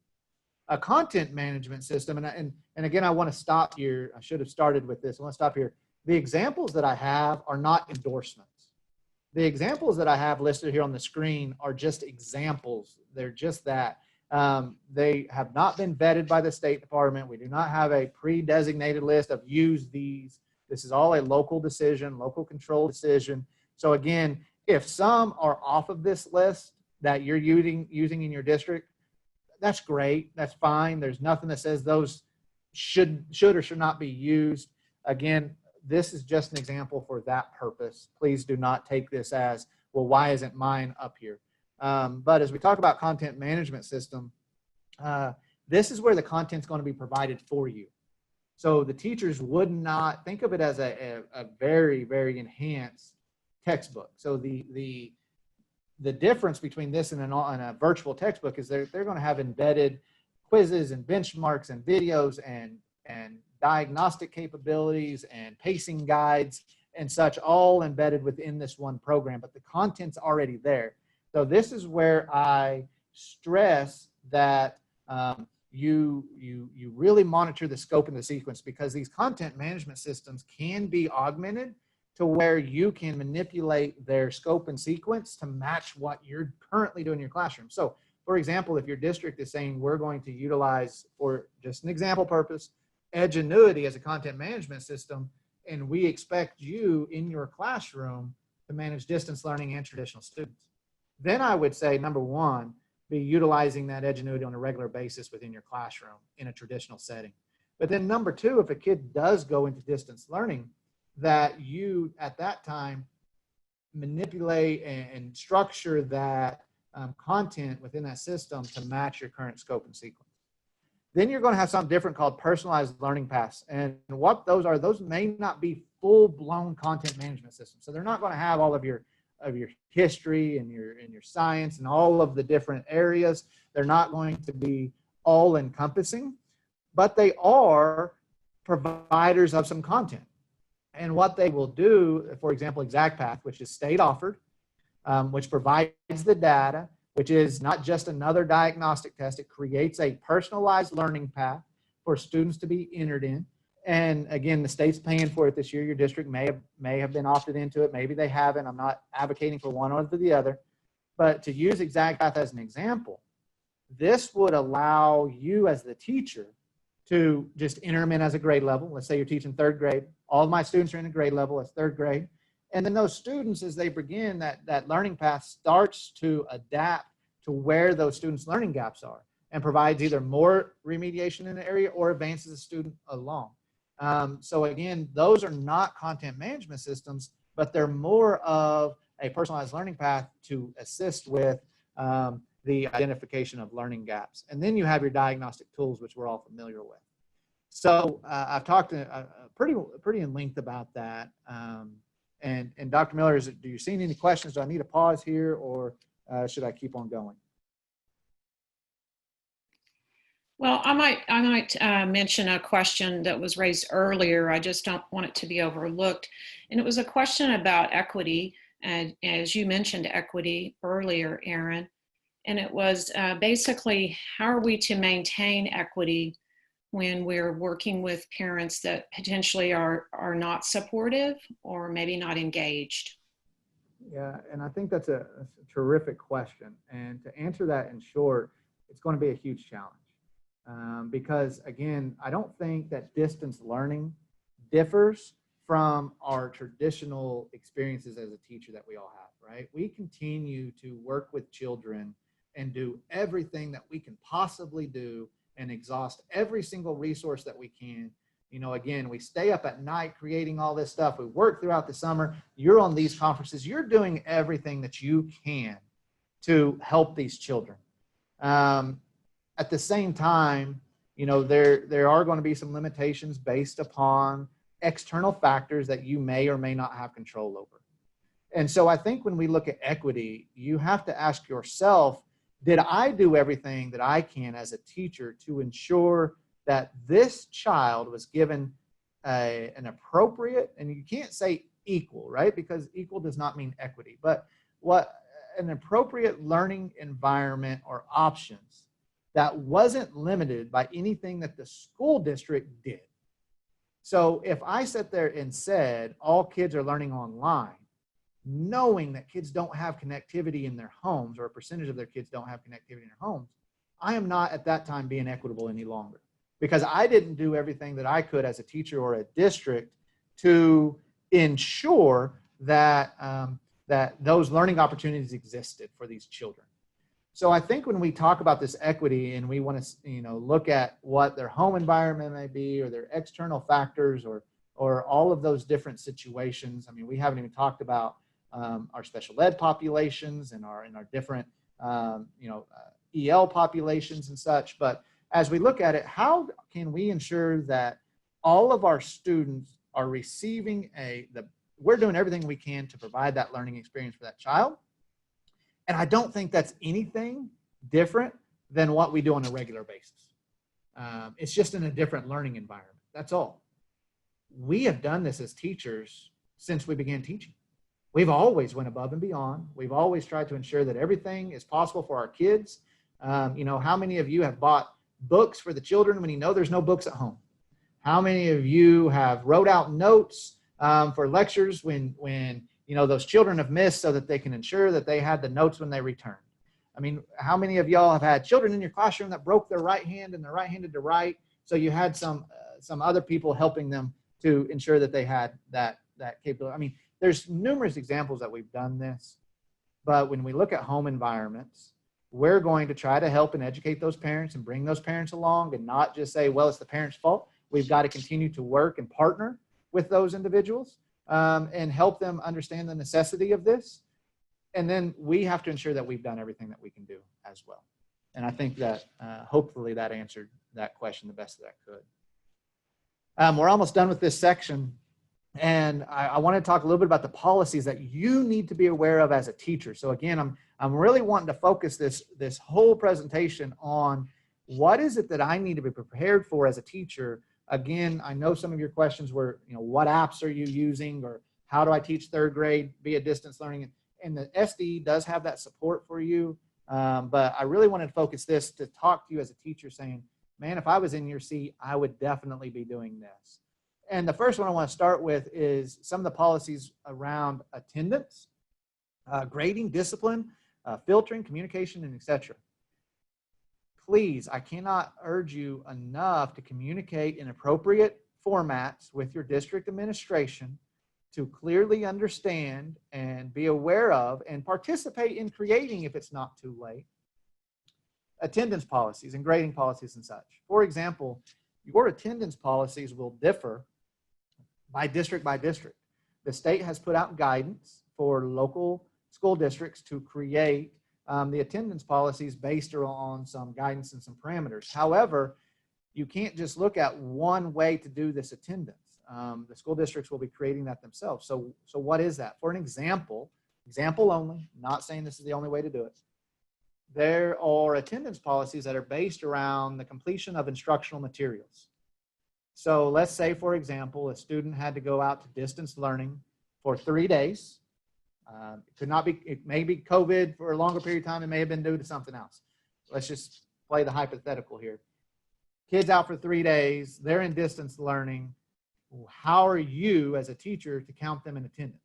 A content management system, and again, I want to stop here. I should have started with this. I want to stop here. The examples that I have are not endorsements. The examples that I have listed here on the screen are just examples. They're just that. They have not been vetted by the State Department. We do not have a pre-designated list of use these. This is all a local decision, local control decision. So again, if some are off of this list that you're using in your district, that's great. That's fine. There's nothing that says those should or should not be used. Again, this is just an example for that purpose. Please do not take this as, well, why isn't mine up here? But as we talk about content management system, this is where the content's going to be provided for you. So the teachers would not think of it as a very, very enhanced textbook. So the difference between this and a virtual textbook is they're going to have embedded quizzes and benchmarks and videos and diagnostic capabilities and pacing guides and such, all embedded within this one program, but the content's already there. So this is where I stress that you really monitor the scope and the sequence, because these content management systems can be augmented to where you can manipulate their scope and sequence to match what you're currently doing in your classroom. So for example, if your district is saying we're going to utilize, for just an example purpose, Edgenuity as a content management system, and we expect you in your classroom to manage distance learning and traditional students, then I would say, number one, be utilizing that Edgenuity on a regular basis within your classroom in a traditional setting. But then number two, if a kid does go into distance learning, that you at that time manipulate and structure that content within that system to match your current scope and sequence. Then you're going to have something different called personalized learning paths. And what those may not be full-blown content management systems. So they're not going to have all of your history and your science and all of the different areas. They're not going to be all encompassing, but they are providers of some content. And what they will do, for example, ExactPath, which is state offered, which provides the data, which is not just another diagnostic test. It creates a personalized learning path for students to be entered in. And again, the state's paying for it this year. Your district may have been opted into it. Maybe they haven't. I'm not advocating for one or the other. But to use ExactPath as an example, this would allow you as the teacher to just enter them in as a grade level. Let's say you're teaching third grade. All of my students are in a grade level as third grade. And then those students, as they begin, that learning path starts to adapt to where those students' learning gaps are and provides either more remediation in the area or advances the student along. So again, those are not content management systems, but they're more of a personalized learning path to assist with the identification of learning gaps. And then you have your diagnostic tools, which we're all familiar with. So I've talked pretty in length about that. And Dr. Miller, do you see any questions? Do I need to pause here, or should I keep on going? Well, I might mention a question that was raised earlier. I just don't want it to be overlooked. And it was a question about equity. And as you mentioned equity earlier, Aaron, and it was basically, how are we to maintain equity when we're working with parents that potentially are not supportive or maybe not engaged? Yeah, and I think that's a terrific question. And to answer that in short, it's going to be a huge challenge. Because again, I don't think that distance learning differs from our traditional experiences as a teacher that we all have, right? We continue to work with children and do everything that we can possibly do and exhaust every single resource that we can. You know, again, we stay up at night creating all this stuff. We work throughout the summer. You're on these conferences. You're doing everything that you can to help these children. At the same time, you know, there are going to be some limitations based upon external factors that you may or may not have control over. And so I think when we look at equity, you have to ask yourself, did I do everything that I can as a teacher to ensure that this child was given an appropriate, and you can't say equal, right? Because equal does not mean equity, but what an appropriate learning environment or options that wasn't limited by anything that the school district did. So if I sat there and said all kids are learning online, knowing that kids don't have connectivity in their homes, or a percentage of their kids don't have connectivity in their homes, I am not at that time being equitable any longer, because I didn't do everything that I could as a teacher or a district to ensure that, that those learning opportunities existed for these children. So I think when we talk about this equity and we want to, you know, look at what their home environment may be, or their external factors, or all of those different situations. I mean, we haven't even talked about our special ed populations and our different, EL populations and such. But as we look at it, how can we ensure that all of our students are receiving we're doing everything we can to provide that learning experience for that child? And I don't think that's anything different than what we do on a regular basis. It's just in a different learning environment. That's all. We have done this as teachers since we began teaching. We've always went above and beyond. We've always tried to ensure that everything is possible for our kids. How many of you have bought books for the children when you know there's no books at home? How many of you have wrote out notes for lectures when those children have missed, so that they can ensure that they had the notes when they returned? I mean, how many of y'all have had children in your classroom that broke their right hand and they're right-handed to write, so you had some other people helping them to ensure that they had that capability? I mean, there's numerous examples that we've done this, but when we look at home environments, we're going to try to help and educate those parents and bring those parents along, and not just say, well, it's the parents' fault. We've got to continue to work and partner with those individuals and help them understand the necessity of this. And then we have to ensure that we've done everything that we can do as well. And I think that hopefully that answered that question the best that I could. We're almost done with this section. And I want to talk a little bit about the policies that you need to be aware of as a teacher. So again, I'm really wanting to focus this whole presentation on what is it that I need to be prepared for as a teacher. Again, I know some of your questions were, what apps are you using, or how do I teach third grade via distance learning? And the SD does have that support for you. But I really wanted to focus this to talk to you as a teacher saying, man, if I was in your seat, I would definitely be doing this. And the first one I want to start with is some of the policies around attendance, grading, discipline, filtering, communication, and etc. Please, I cannot urge you enough to communicate in appropriate formats with your district administration to clearly understand and be aware of and participate in creating, if it's not too late, attendance policies and grading policies and such. For example, your attendance policies will differ by district by district. The state has put out guidance for local school districts to create the attendance policies based on some guidance and some parameters. However, you can't just look at one way to do this attendance. The school districts will be creating that themselves. So what is that? For an example only, not saying this is the only way to do it, there are attendance policies that are based around the completion of instructional materials. So let's say, for example, a student had to go out to distance learning for 3 days. It could not be, it may be COVID for a longer period of time. It may have been due to something else. Let's just play the hypothetical here. Kids out for 3 days, they're in distance learning. How are you as a teacher to count them in attendance?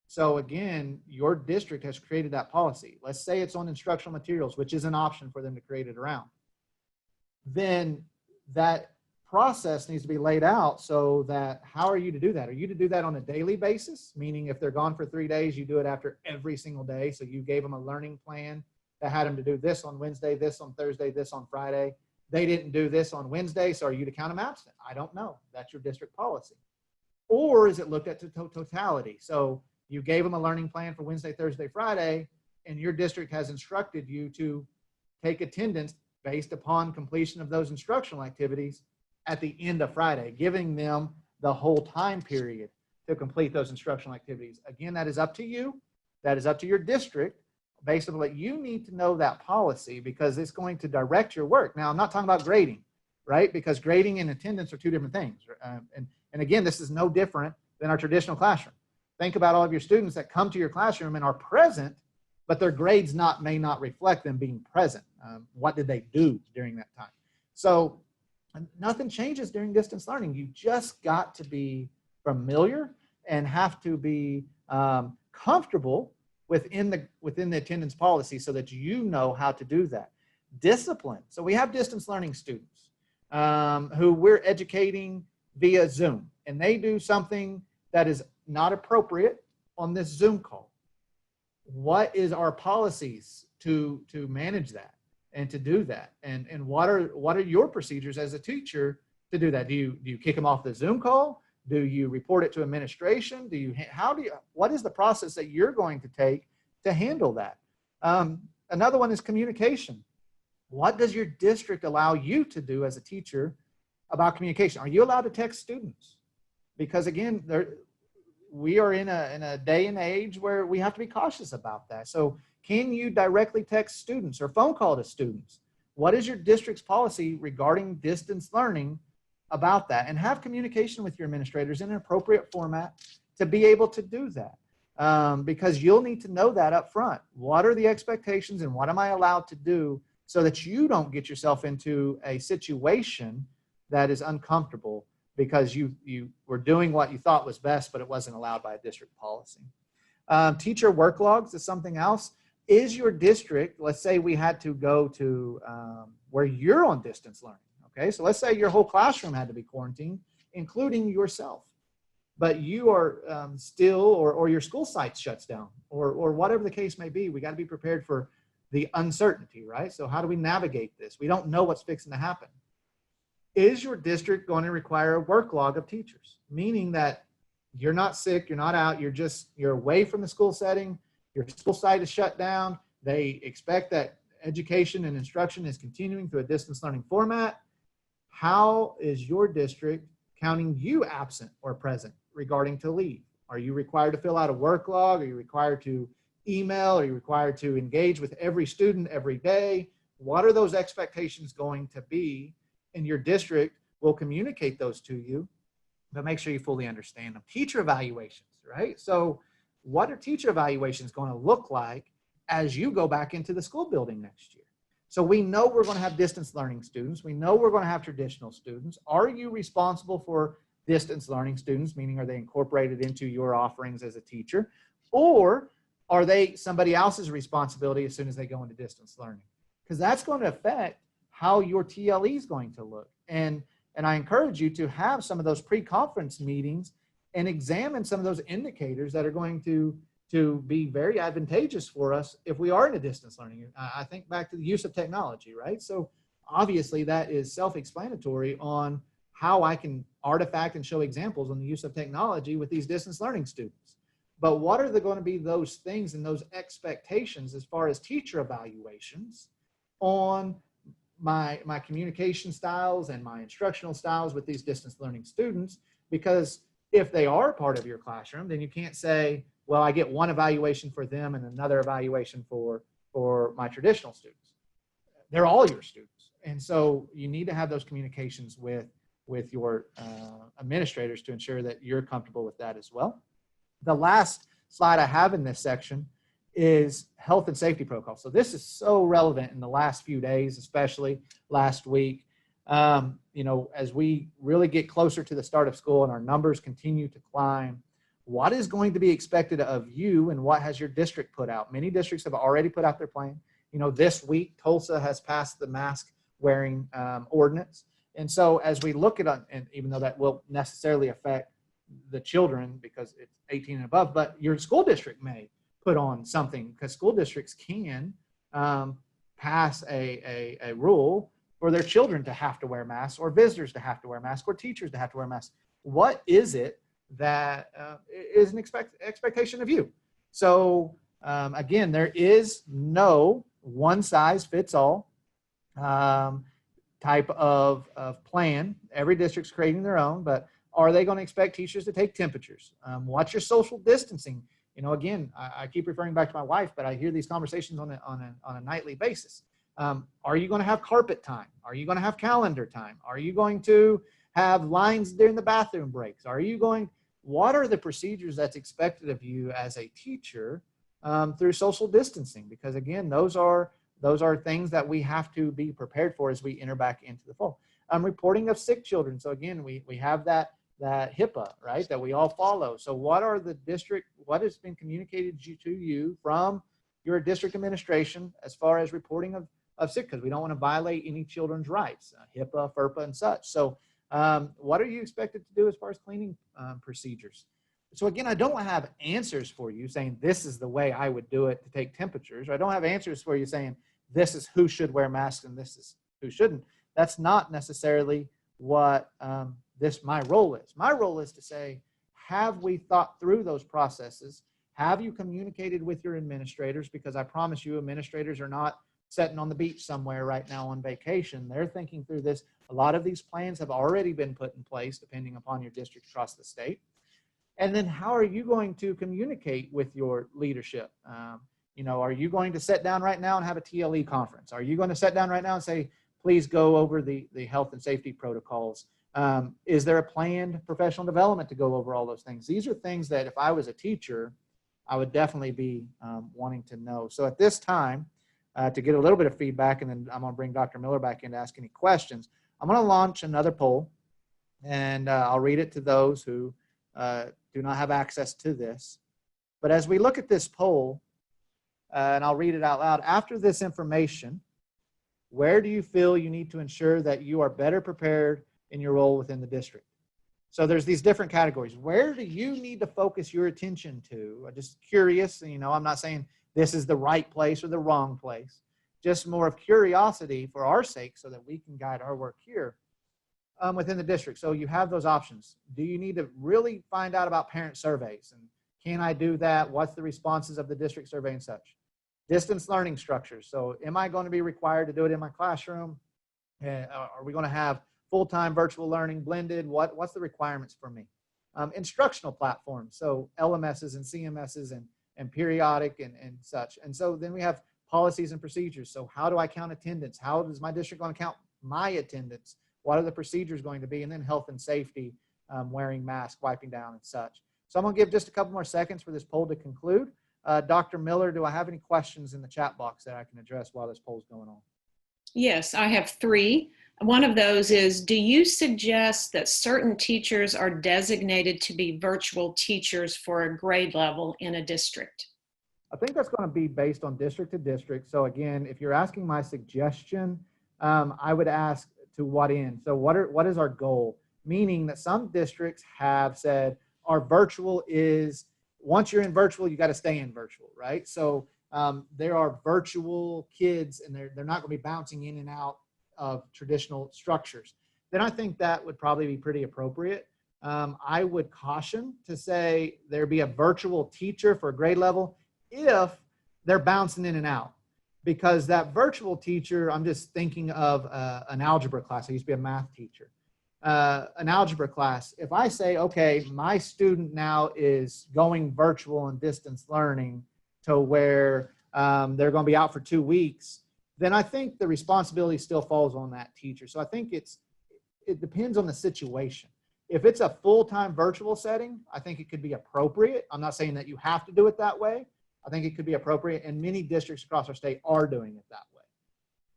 So again, your district has created that policy. Let's say it's on instructional materials, which is an option for them to create it around. Then that process needs to be laid out so that how are you to do that? Are you to do that on a daily basis? Meaning if they're gone for 3 days, you do it after every single day. So you gave them a learning plan that had them to do this on Wednesday, this on Thursday, this on Friday. They didn't do this on Wednesday, so are you to count them absent? I don't know. That's your district policy. Or is it looked at to totality? So you gave them a learning plan for Wednesday, Thursday, Friday, and your district has instructed you to take attendance based upon completion of those instructional activities at the end of Friday, giving them the whole time period to complete those instructional activities. Again, that is up to you. That is up to your district. Basically, you need to know that policy because it's going to direct your work. Now, I'm not talking about grading, right? Because grading and attendance are two different things. And again, this is no different than our traditional classroom. Think about all of your students that come to your classroom and are present, but their grades may not reflect them being present. What did they do during that time? So nothing changes during distance learning. You just got to be familiar and have to be comfortable within the attendance policy so that you know how to do that. Discipline. So we have distance learning students who we're educating via Zoom, and they do something that is not appropriate on this Zoom call. What is our policies to manage that and to do that? And what are your procedures as a teacher to do that? Do you kick them off the Zoom call? Do you report it to administration? What is the process that you're going to take to handle that? Another one is communication. What does your district allow you to do as a teacher about communication? Are you allowed to text students? Because again, we are in a day and age where we have to be cautious about that. So can you directly text students or phone call to students? What is your district's policy regarding distance learning about that? And have communication with your administrators in an appropriate format to be able to do that. Because you'll need to know that up front. What are the expectations and what am I allowed to do so that you don't get yourself into a situation that is uncomfortable because you were doing what you thought was best, but it wasn't allowed by a district policy. Teacher work logs is something else. Is your district, let's say we had to go to where you're on distance learning, okay? So let's say your whole classroom had to be quarantined, including yourself, but you are still, or your school site shuts down, or whatever the case may be. We got to be prepared for the uncertainty, right? So how do we navigate this? We don't know what's fixing to happen. Is your district going to require a work log of teachers? Meaning that you're not sick, you're not out, you're away from the school setting, your school site is shut down. They expect that education and instruction is continuing through a distance learning format. How is your district counting you absent or present regarding to leave? Are you required to fill out a work log? Are you required to email? Are you required to engage with every student every day? What are those expectations going to be? And your district will communicate those to you, but make sure you fully understand them. Teacher evaluations, right? So what are teacher evaluations going to look like as you go back into the school building next year? So we know we're going to have distance learning students. We know we're going to have traditional students. Are you responsible for distance learning students, meaning are they incorporated into your offerings as a teacher? Or are they somebody else's responsibility as soon as they go into distance learning? Because that's going to affect how your TLE is going to look. And I encourage you to have some of those pre-conference meetings and examine some of those indicators that are going to be very advantageous for us if we are in a distance learning. I think back to the use of technology, right? So obviously that is self-explanatory on how I can artifact and show examples on the use of technology with these distance learning students. But what are going to be those things and those expectations as far as teacher evaluations on my communication styles and my instructional styles with these distance learning students? Because if they are part of your classroom, then you can't say, well, I get one evaluation for them and another evaluation for my traditional students. They're all your students. And so you need to have those communications with your administrators to ensure that you're comfortable with that as well. The last slide I have in this section is health and safety protocol. So this is so relevant in the last few days, especially last week. As we really get closer to the start of school and our numbers continue to climb, what is going to be expected of you and what has your district put out? Many districts have already put out their plan. This week, Tulsa has passed the mask wearing ordinance. And so as we look at, and even though that will necessarily affect the children because it's 18 and above, but your school district may put on something because school districts can pass a rule for their children to have to wear masks or visitors to have to wear masks or teachers to have to wear masks. What is it that is an expectation of you? So again, there is no one size fits all type of plan. Every district's creating their own, but are they going to expect teachers to take temperatures? What's your social distancing? Again, I keep referring back to my wife, but I hear these conversations on a nightly basis. Are you going to have carpet time? Are you going to have calendar time? Are you going to have lines during the bathroom breaks? What are the procedures that's expected of you as a teacher through social distancing? Because again, those are things that we have to be prepared for as we enter back into the fall. Reporting of sick children. So again, we have that HIPAA, right, that we all follow. So what has been communicated to you from your district administration as far as reporting of sick, because we don't want to violate any children's rights, HIPAA, FERPA, and such. So what are you expected to do as far as cleaning procedures? So again, I don't have answers for you saying this is the way I would do it to take temperatures. I don't have answers for you saying this is who should wear masks and this is who shouldn't. That's not necessarily what my role is. My role is to say, have we thought through those processes? Have you communicated with your administrators? Because I promise you, administrators are not sitting on the beach somewhere right now on vacation. They're thinking through this. A lot of these plans have already been put in place depending upon your district across the state. And then how are you going to communicate with your leadership? Are you going to sit down right now and have a TLE conference? Are you going to sit down right now and say, please go over the health and safety protocols? Is there a planned professional development to go over all those things? These are things that if I was a teacher, I would definitely be wanting to know. So at this time, to get a little bit of feedback, and then I'm going to bring Dr. Miller back in to ask any questions, I'm going to launch another poll, and I'll read it to those who do not have access to this. But as we look at this poll, and I'll read it out loud, after this information, where do you feel you need to ensure that you are better prepared in your role within the district? So there's these different categories. Where do you need to focus your attention to? I'm just curious, I'm not saying this is the right place or the wrong place, just more of curiosity for our sake so that we can guide our work here within the district. So you have those options. Do you need to really find out about parent surveys? And can I do that? What's the responses of the district survey and such? Distance learning structures. So am I going to be required to do it in my classroom? Are we going to have full-time virtual learning blended? What's the requirements for me? Instructional platforms, so LMSs and CMSs and periodic and such. And so then we have policies and procedures. So how do I count attendance? How does my district going to count my attendance? What are the procedures going to be? And then health and safety, wearing masks, wiping down and such. So I'm going to give just a couple more seconds for this poll to conclude. Dr. Miller, do I have any questions in the chat box that I can address while this poll is going on? Yes, I have three. One of those is, do you suggest that certain teachers are designated to be virtual teachers for a grade level in a district? I think that's going to be based on district to district. So again, if you're asking my suggestion, I would ask to what end? So what is our goal? Meaning that some districts have said our virtual is, once you're in virtual, you got to stay in virtual, right? So there are virtual kids and they're not going to be bouncing in and out of traditional structures. Then I think that would probably be pretty appropriate. I would caution to say there be a virtual teacher for a grade level if they're bouncing in and out. Because that virtual teacher, I'm just thinking of an algebra class. I used to be a math teacher. An algebra class, if I say, okay, my student now is going virtual and distance learning to where they're going to be out for 2 weeks, then I think the responsibility still falls on that teacher. So I think it depends on the situation. If it's a full-time virtual setting, I think it could be appropriate. I'm not saying that you have to do it that way. I think it could be appropriate, and many districts across our state are doing it that way.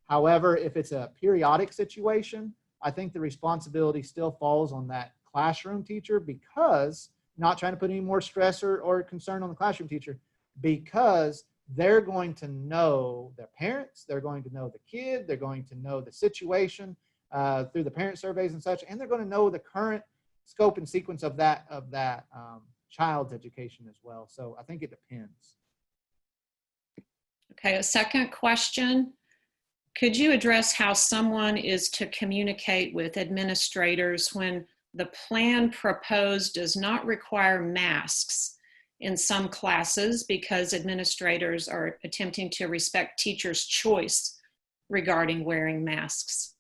However, if it's a periodic situation, I think the responsibility still falls on that classroom teacher, because, not trying to put any more stress or concern on the classroom teacher, because they're going to know their parents, they're going to know the kid, they're going to know the situation through the parent surveys and such, and they're going to know the current scope and sequence of that child's education as well. So I think it depends. Okay, a second question. Could you address how someone is to communicate with administrators when the plan proposed does not require masks in some classes because administrators are attempting to respect teachers' choice regarding wearing masks?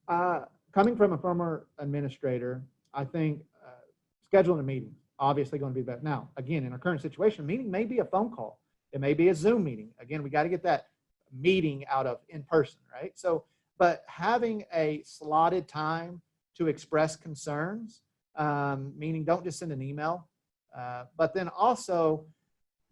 Coming from a former administrator, I think scheduling a meeting, obviously going to be better. Now, again, in our current situation, a meeting may be a phone call. It may be a Zoom meeting. Again, we got to get that meeting out of in person, right? So, but having a slotted time to express concerns, meaning don't just send an email, but then also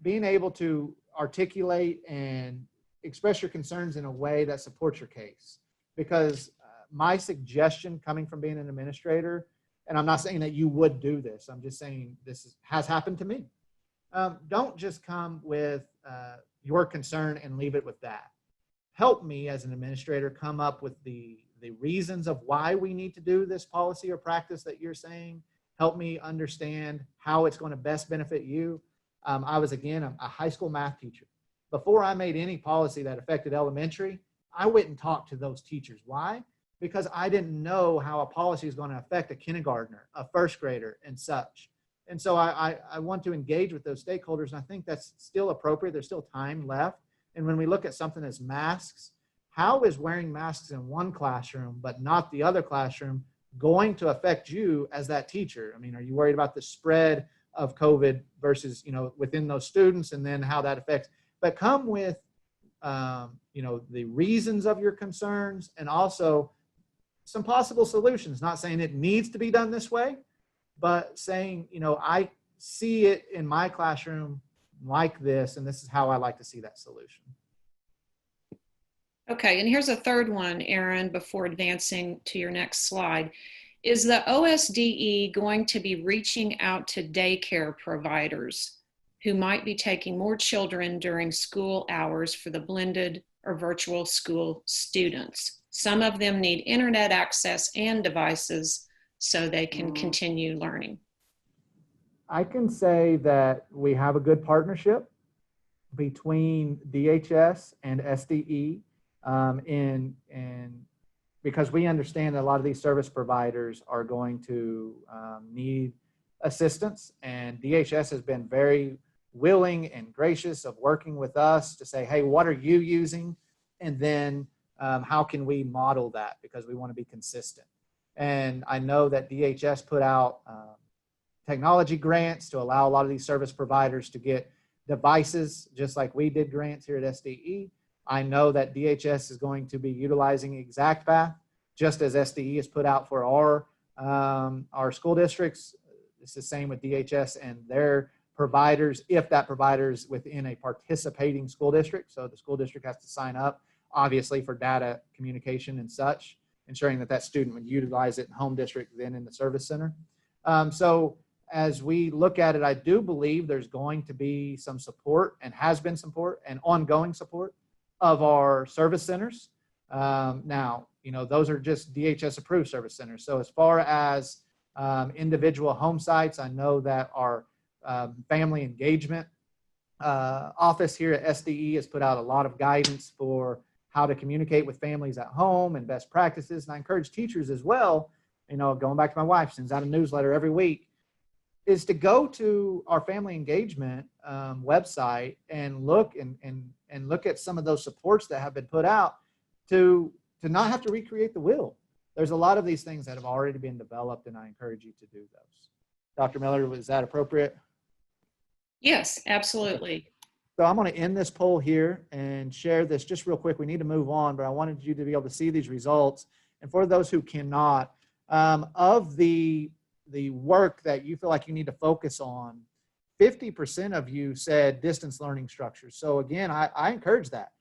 being able to articulate and express your concerns in a way that supports your case. Because my suggestion, coming from being an administrator, and I'm not saying that you would do this, I'm just saying this has happened to me. Don't just come with your concern and leave it with that. Help me as an administrator come up with the reasons of why we need to do this policy or practice that you're saying. Help me understand how it's going to best benefit you. I was, again, a high school math teacher. Before I made any policy that affected elementary, I went and talked to those teachers. Why? Because I didn't know how a policy is going to affect a kindergartner, a first grader, and such. And so I want to engage with those stakeholders, and I think that's still appropriate. There's still time left. And when we look at something as masks, how is wearing masks in one classroom but not the other classroom going to affect you as that teacher? I mean, are you worried about the spread of COVID versus, within those students, and then how that affects? But come with, the reasons of your concerns, and also some possible solutions. Not saying it needs to be done this way, but saying, I see it in my classroom like this, and this is how I like to see that solution. Okay, and here's a third one, Aaron, before advancing to your next slide. Is the OSDE going to be reaching out to daycare providers who might be taking more children during school hours for the blended or virtual school students? Some of them need internet access and devices so they can continue learning. I can say that we have a good partnership between DHS and SDE, because we understand that a lot of these service providers are going to need assistance, and DHS has been very willing and gracious of working with us to say, hey, what are you using? And then how can we model that, because we want to be consistent. And I know that DHS put out technology grants to allow a lot of these service providers to get devices, just like we did grants here at SDE. I know that DHS is going to be utilizing ExactPath, just as SDE has put out for our school districts. It's the same with DHS and their providers, if that provider is within a participating school district. So the school district has to sign up, obviously, for data communication and such, ensuring that that student would utilize it in home district, then in the service center. So as we look at it, I do believe there's going to be some support, and has been support and ongoing support of our service centers. Now, those are just DHS approved service centers. So as far as individual home sites, I know that our family engagement office here at SDE has put out a lot of guidance for how to communicate with families at home and best practices. And I encourage teachers as well, going back to my wife, sends out a newsletter every week, is to go to our family engagement website and look and look at some of those supports that have been put out to not have to recreate the wheel. There's a lot of these things that have already been developed, and I encourage you to do those. Dr. Miller, was that appropriate? Yes, absolutely. So I'm going to end this poll here and share this just real quick. We need to move on, but I wanted you to be able to see these results. And for those who cannot, of the work that you feel like you need to focus on, 50% of you said distance learning structures. So again, I encourage that.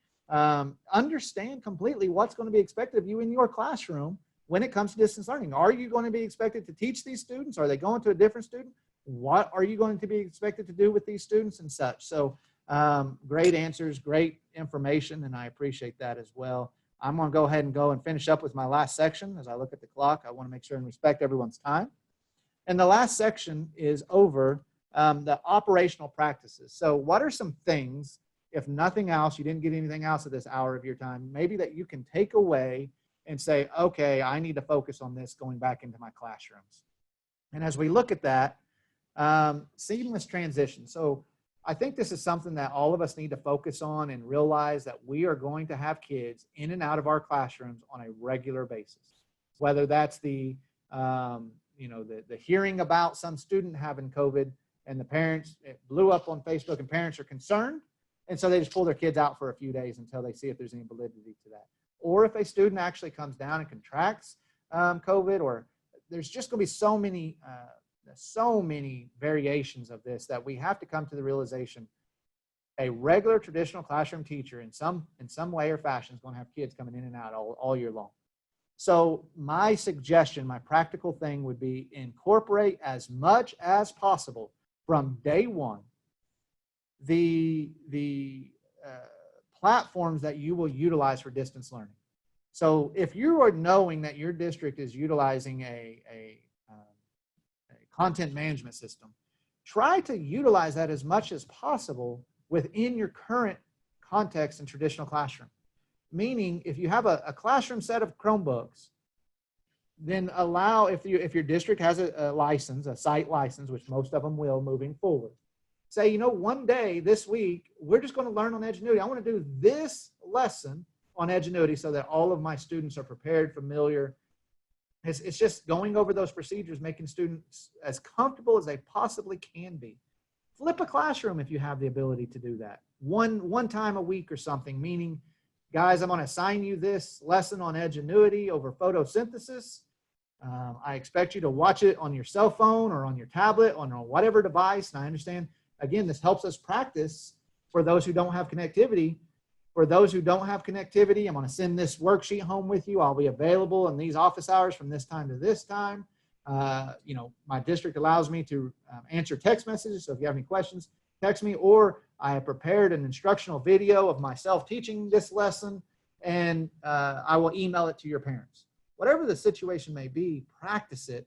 Understand completely what's going to be expected of you in your classroom when it comes to distance learning. Are you going to be expected to teach these students? Are they going to a different student? What are you going to be expected to do with these students and such? So great answers, great information, and I appreciate that as well. I'm going to go ahead and finish up with my last section. As I look at the clock, I want to make sure and respect everyone's time. And the last section is over the operational practices. So what are some things, if nothing else, you didn't get anything else of this hour of your time, maybe that you can take away and say, okay, I need to focus on this going back into my classrooms. And as we look at that, seamless transition. So I think this is something that all of us need to focus on and realize that we are going to have kids in and out of our classrooms on a regular basis, whether that's the hearing about some student having COVID and the parents, it blew up on Facebook and parents are concerned. And so they just pull their kids out for a few days until they see if there's any validity to that. Or if a student actually comes down and contracts COVID, or there's just going to be so many variations of this that we have to come to the realization a regular traditional classroom teacher in some way or fashion is going to have kids coming in and out all year long. So my suggestion, my practical thing would be incorporate as much as possible from day one the platforms that you will utilize for distance learning. So if you are knowing that your district is utilizing a content management system, try to utilize that as much as possible within your current context in traditional classroom. Meaning, if you have a classroom set of Chromebooks, then allow, if your district has a license, a site license, which most of them will moving forward, say, one day this week, we're just going to learn on Edgenuity. I want to do this lesson on Edgenuity so that all of my students are prepared, familiar. It's just going over those procedures, making students as comfortable as they possibly can be. Flip a classroom if you have the ability to do that. One time a week or something, meaning, guys, I'm going to assign you this lesson on Edgenuity over photosynthesis. I expect you to watch it on your cell phone or on your tablet, on whatever device. And I understand, again, this helps us practice for those who don't have connectivity. For those who don't have connectivity, I'm going to send this worksheet home with you. I'll be available in these office hours from this time to this time. My district allows me to answer text messages. So if you have any questions, text me, or I have prepared an instructional video of myself teaching this lesson, and I will email it to your parents. Whatever the situation may be, practice it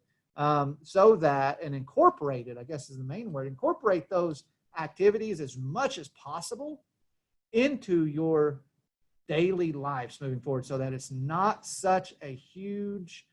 so that, and incorporate it, I guess is the main word, incorporate those activities as much as possible into your daily lives moving forward, so that it's not such a huge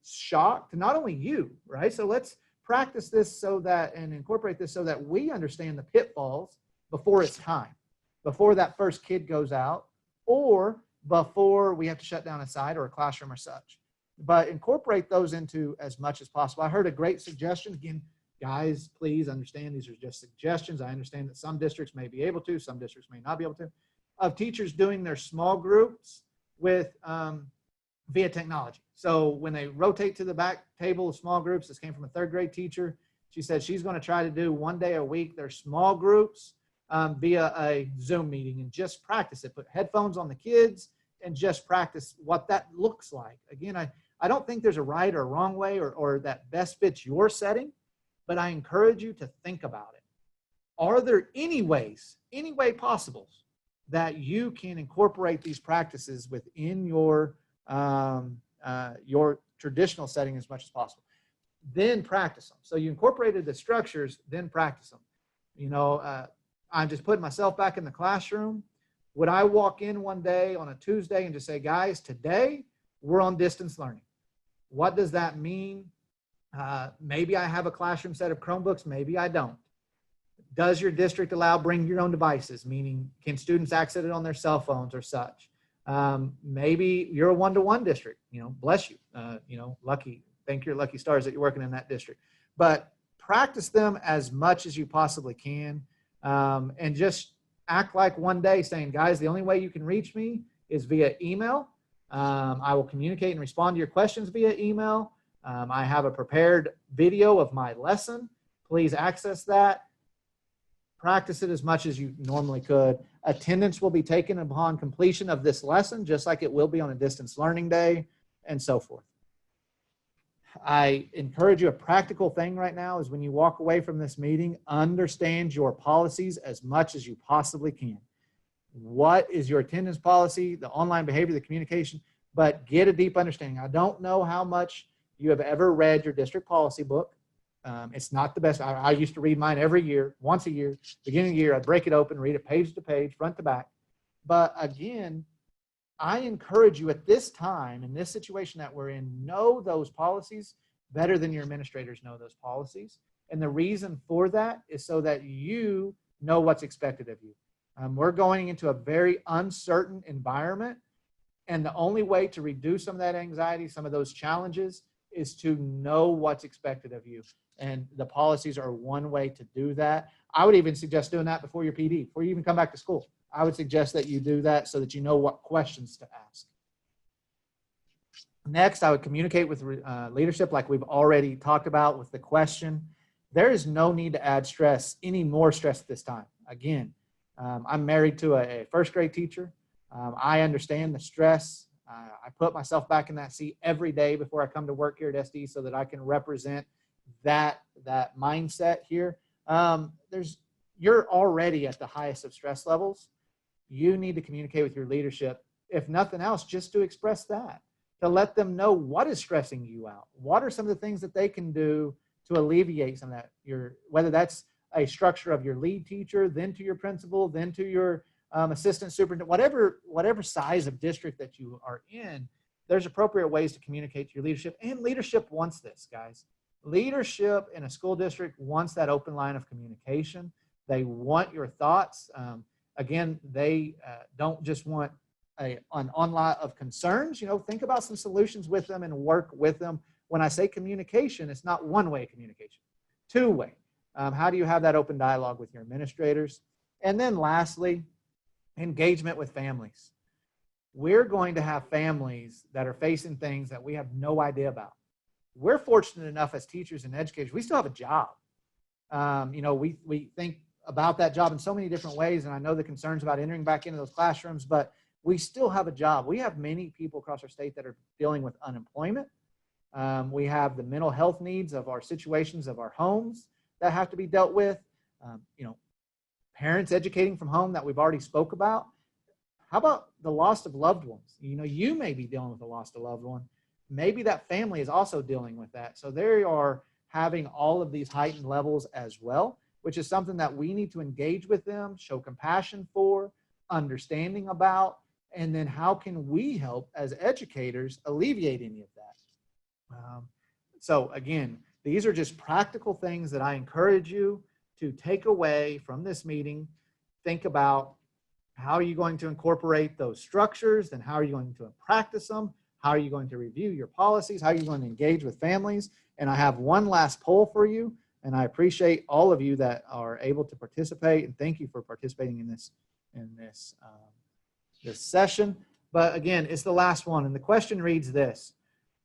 shock to not only you, right? So let's practice this so that, and incorporate this so that we understand the pitfalls before it's time, before that first kid goes out, or before we have to shut down a site or a classroom or such. But incorporate those into as much as possible. I heard a great suggestion. Again, guys, please understand these are just suggestions. I understand that some districts may be able to, some districts may not be able to, of teachers doing their small groups with via technology. So when they rotate to the back table of small groups, this came from a 3rd grade teacher. She said she's going to try to do 1 day a week their small groups via a Zoom meeting and just practice it. Put headphones on the kids and just practice what that looks like. Again, I don't think there's a right or wrong way or that best fits your setting, but I encourage you to think about it. Are there any way possible that you can incorporate these practices within your traditional setting as much as possible? Then practice them. So you incorporated the structures, then practice them. You know, I'm just putting myself back in the classroom. Would I walk in one day on a Tuesday and just say, guys, today we're on distance learning? What does that mean? Maybe I have a classroom set of Chromebooks, maybe I don't. Does your district allow bring your own devices, meaning can students access it on their cell phones or such? Maybe you're a one-to-one district, you know, bless you, you know, lucky, thank your lucky stars that you're working in that district. But practice them as much as you possibly can, and just act like one day saying, guys, the only way you can reach me is via email. I will communicate and respond to your questions via email. I have a prepared video of my lesson. Please access that. Practice it as much as you normally could. Attendance will be taken upon completion of this lesson, just like it will be on a distance learning day, and so forth. I encourage you, a practical thing right now is when you walk away from this meeting, understand your policies as much as you possibly can. What is your attendance policy, the online behavior, the communication, but get a deep understanding. I don't know how much you have ever read your district policy book. It's not the best. I used to read mine every year, once a year, beginning of the year. I'd break it open, read it page to page, front to back. But again, I encourage you at this time, in this situation that we're in, know those policies better than your administrators know those policies. And the reason for that is so that you know what's expected of you. We're going into a very uncertain environment. And the only way to reduce some of that anxiety, some of those challenges, is to know what's expected of you. And the policies are one way to do that. I would even suggest doing that before your PD, before you even come back to school. I would suggest that you do that so that you know what questions to ask. Next, I would communicate with leadership like we've already talked about with the question. There is no need to add stress, any more stress at this time. Again, I'm married to a 1st grade teacher. I understand the stress. I put myself back in that seat every day before I come to work here at SD so that I can represent that mindset here. You're already at the highest of stress levels. You need to communicate with your leadership, if nothing else, just to express that, to let them know what is stressing you out. What are some of the things that they can do to alleviate some of that? Whether that's a structure of your lead teacher, then to your principal, then to your assistant superintendent, whatever size of district that you are in, there's appropriate ways to communicate to your leadership. And leadership wants this, guys. Leadership in a school district wants that open line of communication. They want your thoughts. Again, they don't just want an onslaught of concerns. You know, think about some solutions with them and work with them. When I say communication, it's not one-way communication, two-way. How do you have that open dialogue with your administrators? And then lastly, engagement with families. We're going to have families that are facing things that we have no idea about. We're fortunate enough as teachers and educators, we still have a job. You know, we think about that job in so many different ways, and I know the concerns about entering back into those classrooms, but we still have a job. We have many people across our state that are dealing with unemployment. We have the mental health needs of our situations of our homes that have to be dealt with. You know, parents educating from home that we've already spoke about. How about the loss of loved ones? You know, you may be dealing with the loss of a loved one. Maybe that family is also dealing with that. So they are having all of these heightened levels as well, which is something that we need to engage with them, show compassion for, understanding about, and then how can we help as educators alleviate any of that? So again, These are just practical things that I encourage you to take away from this meeting. Think about, how are you going to incorporate those structures, and how are you going to practice them? How are you going to review your policies? How are you going to engage with families? And I have one last poll for you, and I appreciate all of you that are able to participate, and thank you for participating in this session. But again, it's the last one, and the question reads this: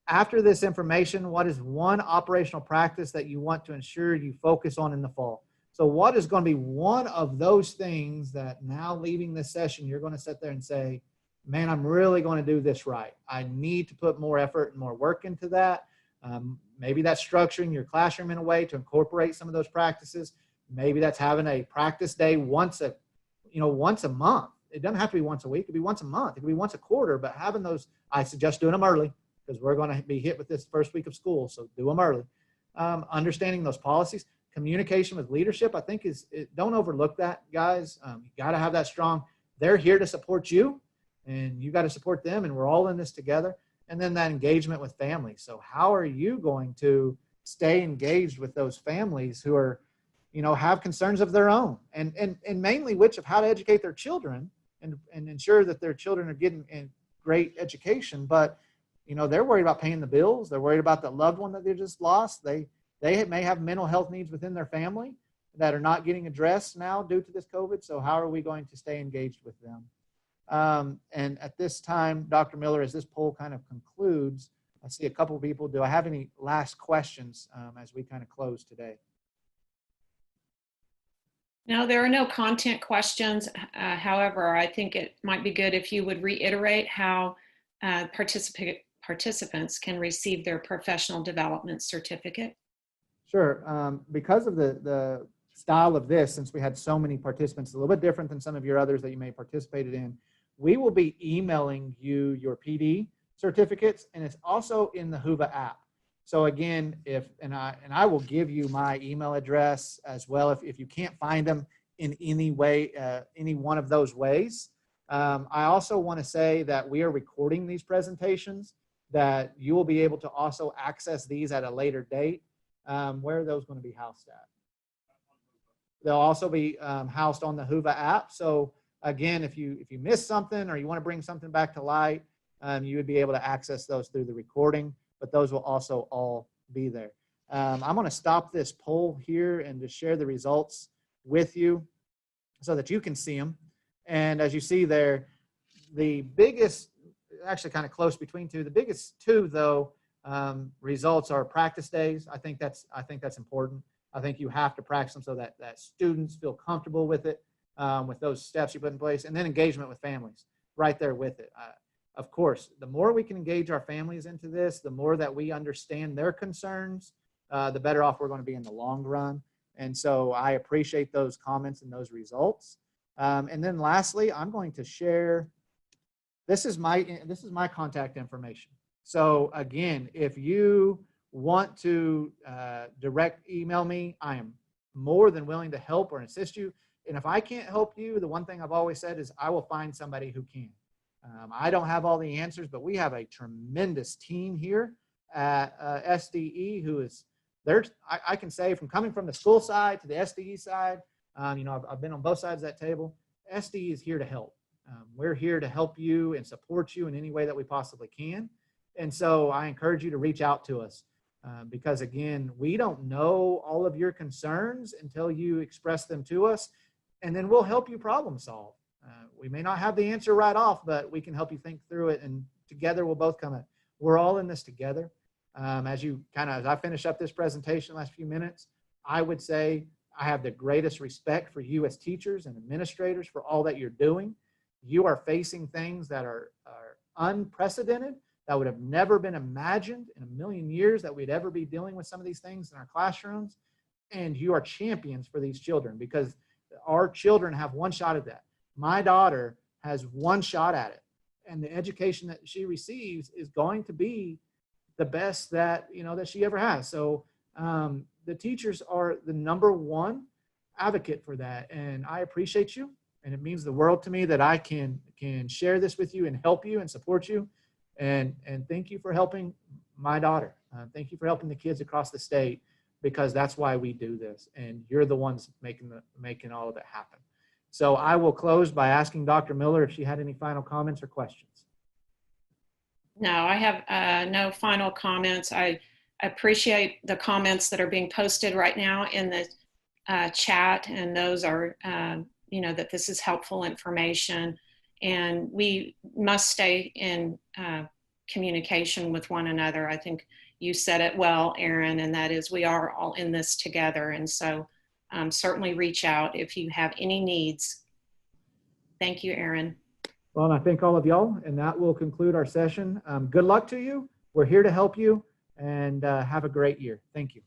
after this information, what is one operational practice that you want to ensure you focus on in the fall? So what is going to be one of those things that now leaving this session, you're going to sit there and say, man, I'm really going to do this right. I need to put more effort and more work into that. Maybe that's structuring your classroom in a way to incorporate some of those practices. Maybe that's having a practice day once a month. It doesn't have to be once a week. It could be once a month. It could be once a quarter, but having those, I suggest doing them early, because we're going to be hit with this first week of school. So do them early. Understanding those policies. Communication with leadership, I think don't overlook that, guys. You got to have that strong. They're here to support you, and you got to support them, and we're all in this together. And then that engagement with families. So how are you going to stay engaged with those families who are, have concerns of their own, and mainly which of how to educate their children and ensure that their children are getting a great education. But, they're worried about paying the bills. They're worried about the loved one that they just lost. They may have mental health needs within their family that are not getting addressed now due to this COVID. So how are we going to stay engaged with them? And at this time, Dr. Miller, as this poll kind of concludes, I see a couple of people. Do I have any last questions as we kind of close today? No, there are no content questions. However, I think it might be good if you would reiterate how participants can receive their professional development certificate. Sure. Because of the style of this, since we had so many participants, a little bit different than some of your others that you may have participated in, we will be emailing you your PD certificates, and it's also in the Whova app. So again, I will give you my email address as well if you can't find them in any way, any one of those ways. I also want to say that we are recording these presentations, that you will be able to also access these at a later date. Where are those going to be housed at? They'll also be housed on the Whova app. So again, if you miss something or you want to bring something back to light, you would be able to access those through the recording, but those will also all be there. I'm going to stop this poll here and just share the results with you so that you can see them. And as you see there, the biggest, actually kind of close between two, the biggest two though, results are practice days. I think that's important. I think you have to practice them so that students feel comfortable with it, with those steps you put in place, and then engagement with families right there with it. Of course, the more we can engage our families into this, the more that we understand their concerns, the better off we're going to be in the long run. And so I appreciate those comments and those results. And then lastly, I'm going to share, this is my contact information. So again, if you want to direct email me, I am more than willing to help or assist you. And if I can't help you, the one thing I've always said is I will find somebody who can. I don't have all the answers, but we have a tremendous team here at SDE who is there. I can say, from coming from the school side to the SDE side, I've been on both sides of that table. SDE is here to help. We're here to help you and support you in any way that we possibly can. And so I encourage you to reach out to us because, again, we don't know all of your concerns until you express them to us, and then we'll help you problem solve. We may not have the answer right off, but we can help you think through it, and together we'll both we're all in this together. As I finish up this presentation the last few minutes, I would say I have the greatest respect for you as teachers and administrators for all that you're doing. You are facing things that are unprecedented, that would have never been imagined in a million years that we'd ever be dealing with some of these things in our classrooms. And you are champions for these children because our children have one shot at that. My daughter has one shot at it. And the education that she receives is going to be the best that she ever has. So the teachers are the number one advocate for that. And I appreciate you. And it means the world to me that I can share this with you and help you and support you. And thank you for helping my daughter. Thank you for helping the kids across the state. because that's why we do this. And you're the ones making all of it happen. So I will close by asking Dr. Miller if she had any final comments or questions. No, I have no final comments. I appreciate the comments that are being posted right now in the chat, and those are, that this is helpful information, and we must stay in communication with one another. I think you said it well, Aaron, and that is we are all in this together. And so certainly reach out if you have any needs. Thank you, Aaron. Well, and I thank all of y'all, and that will conclude our session. Good luck to you. We're here to help you, and have a great year. Thank you.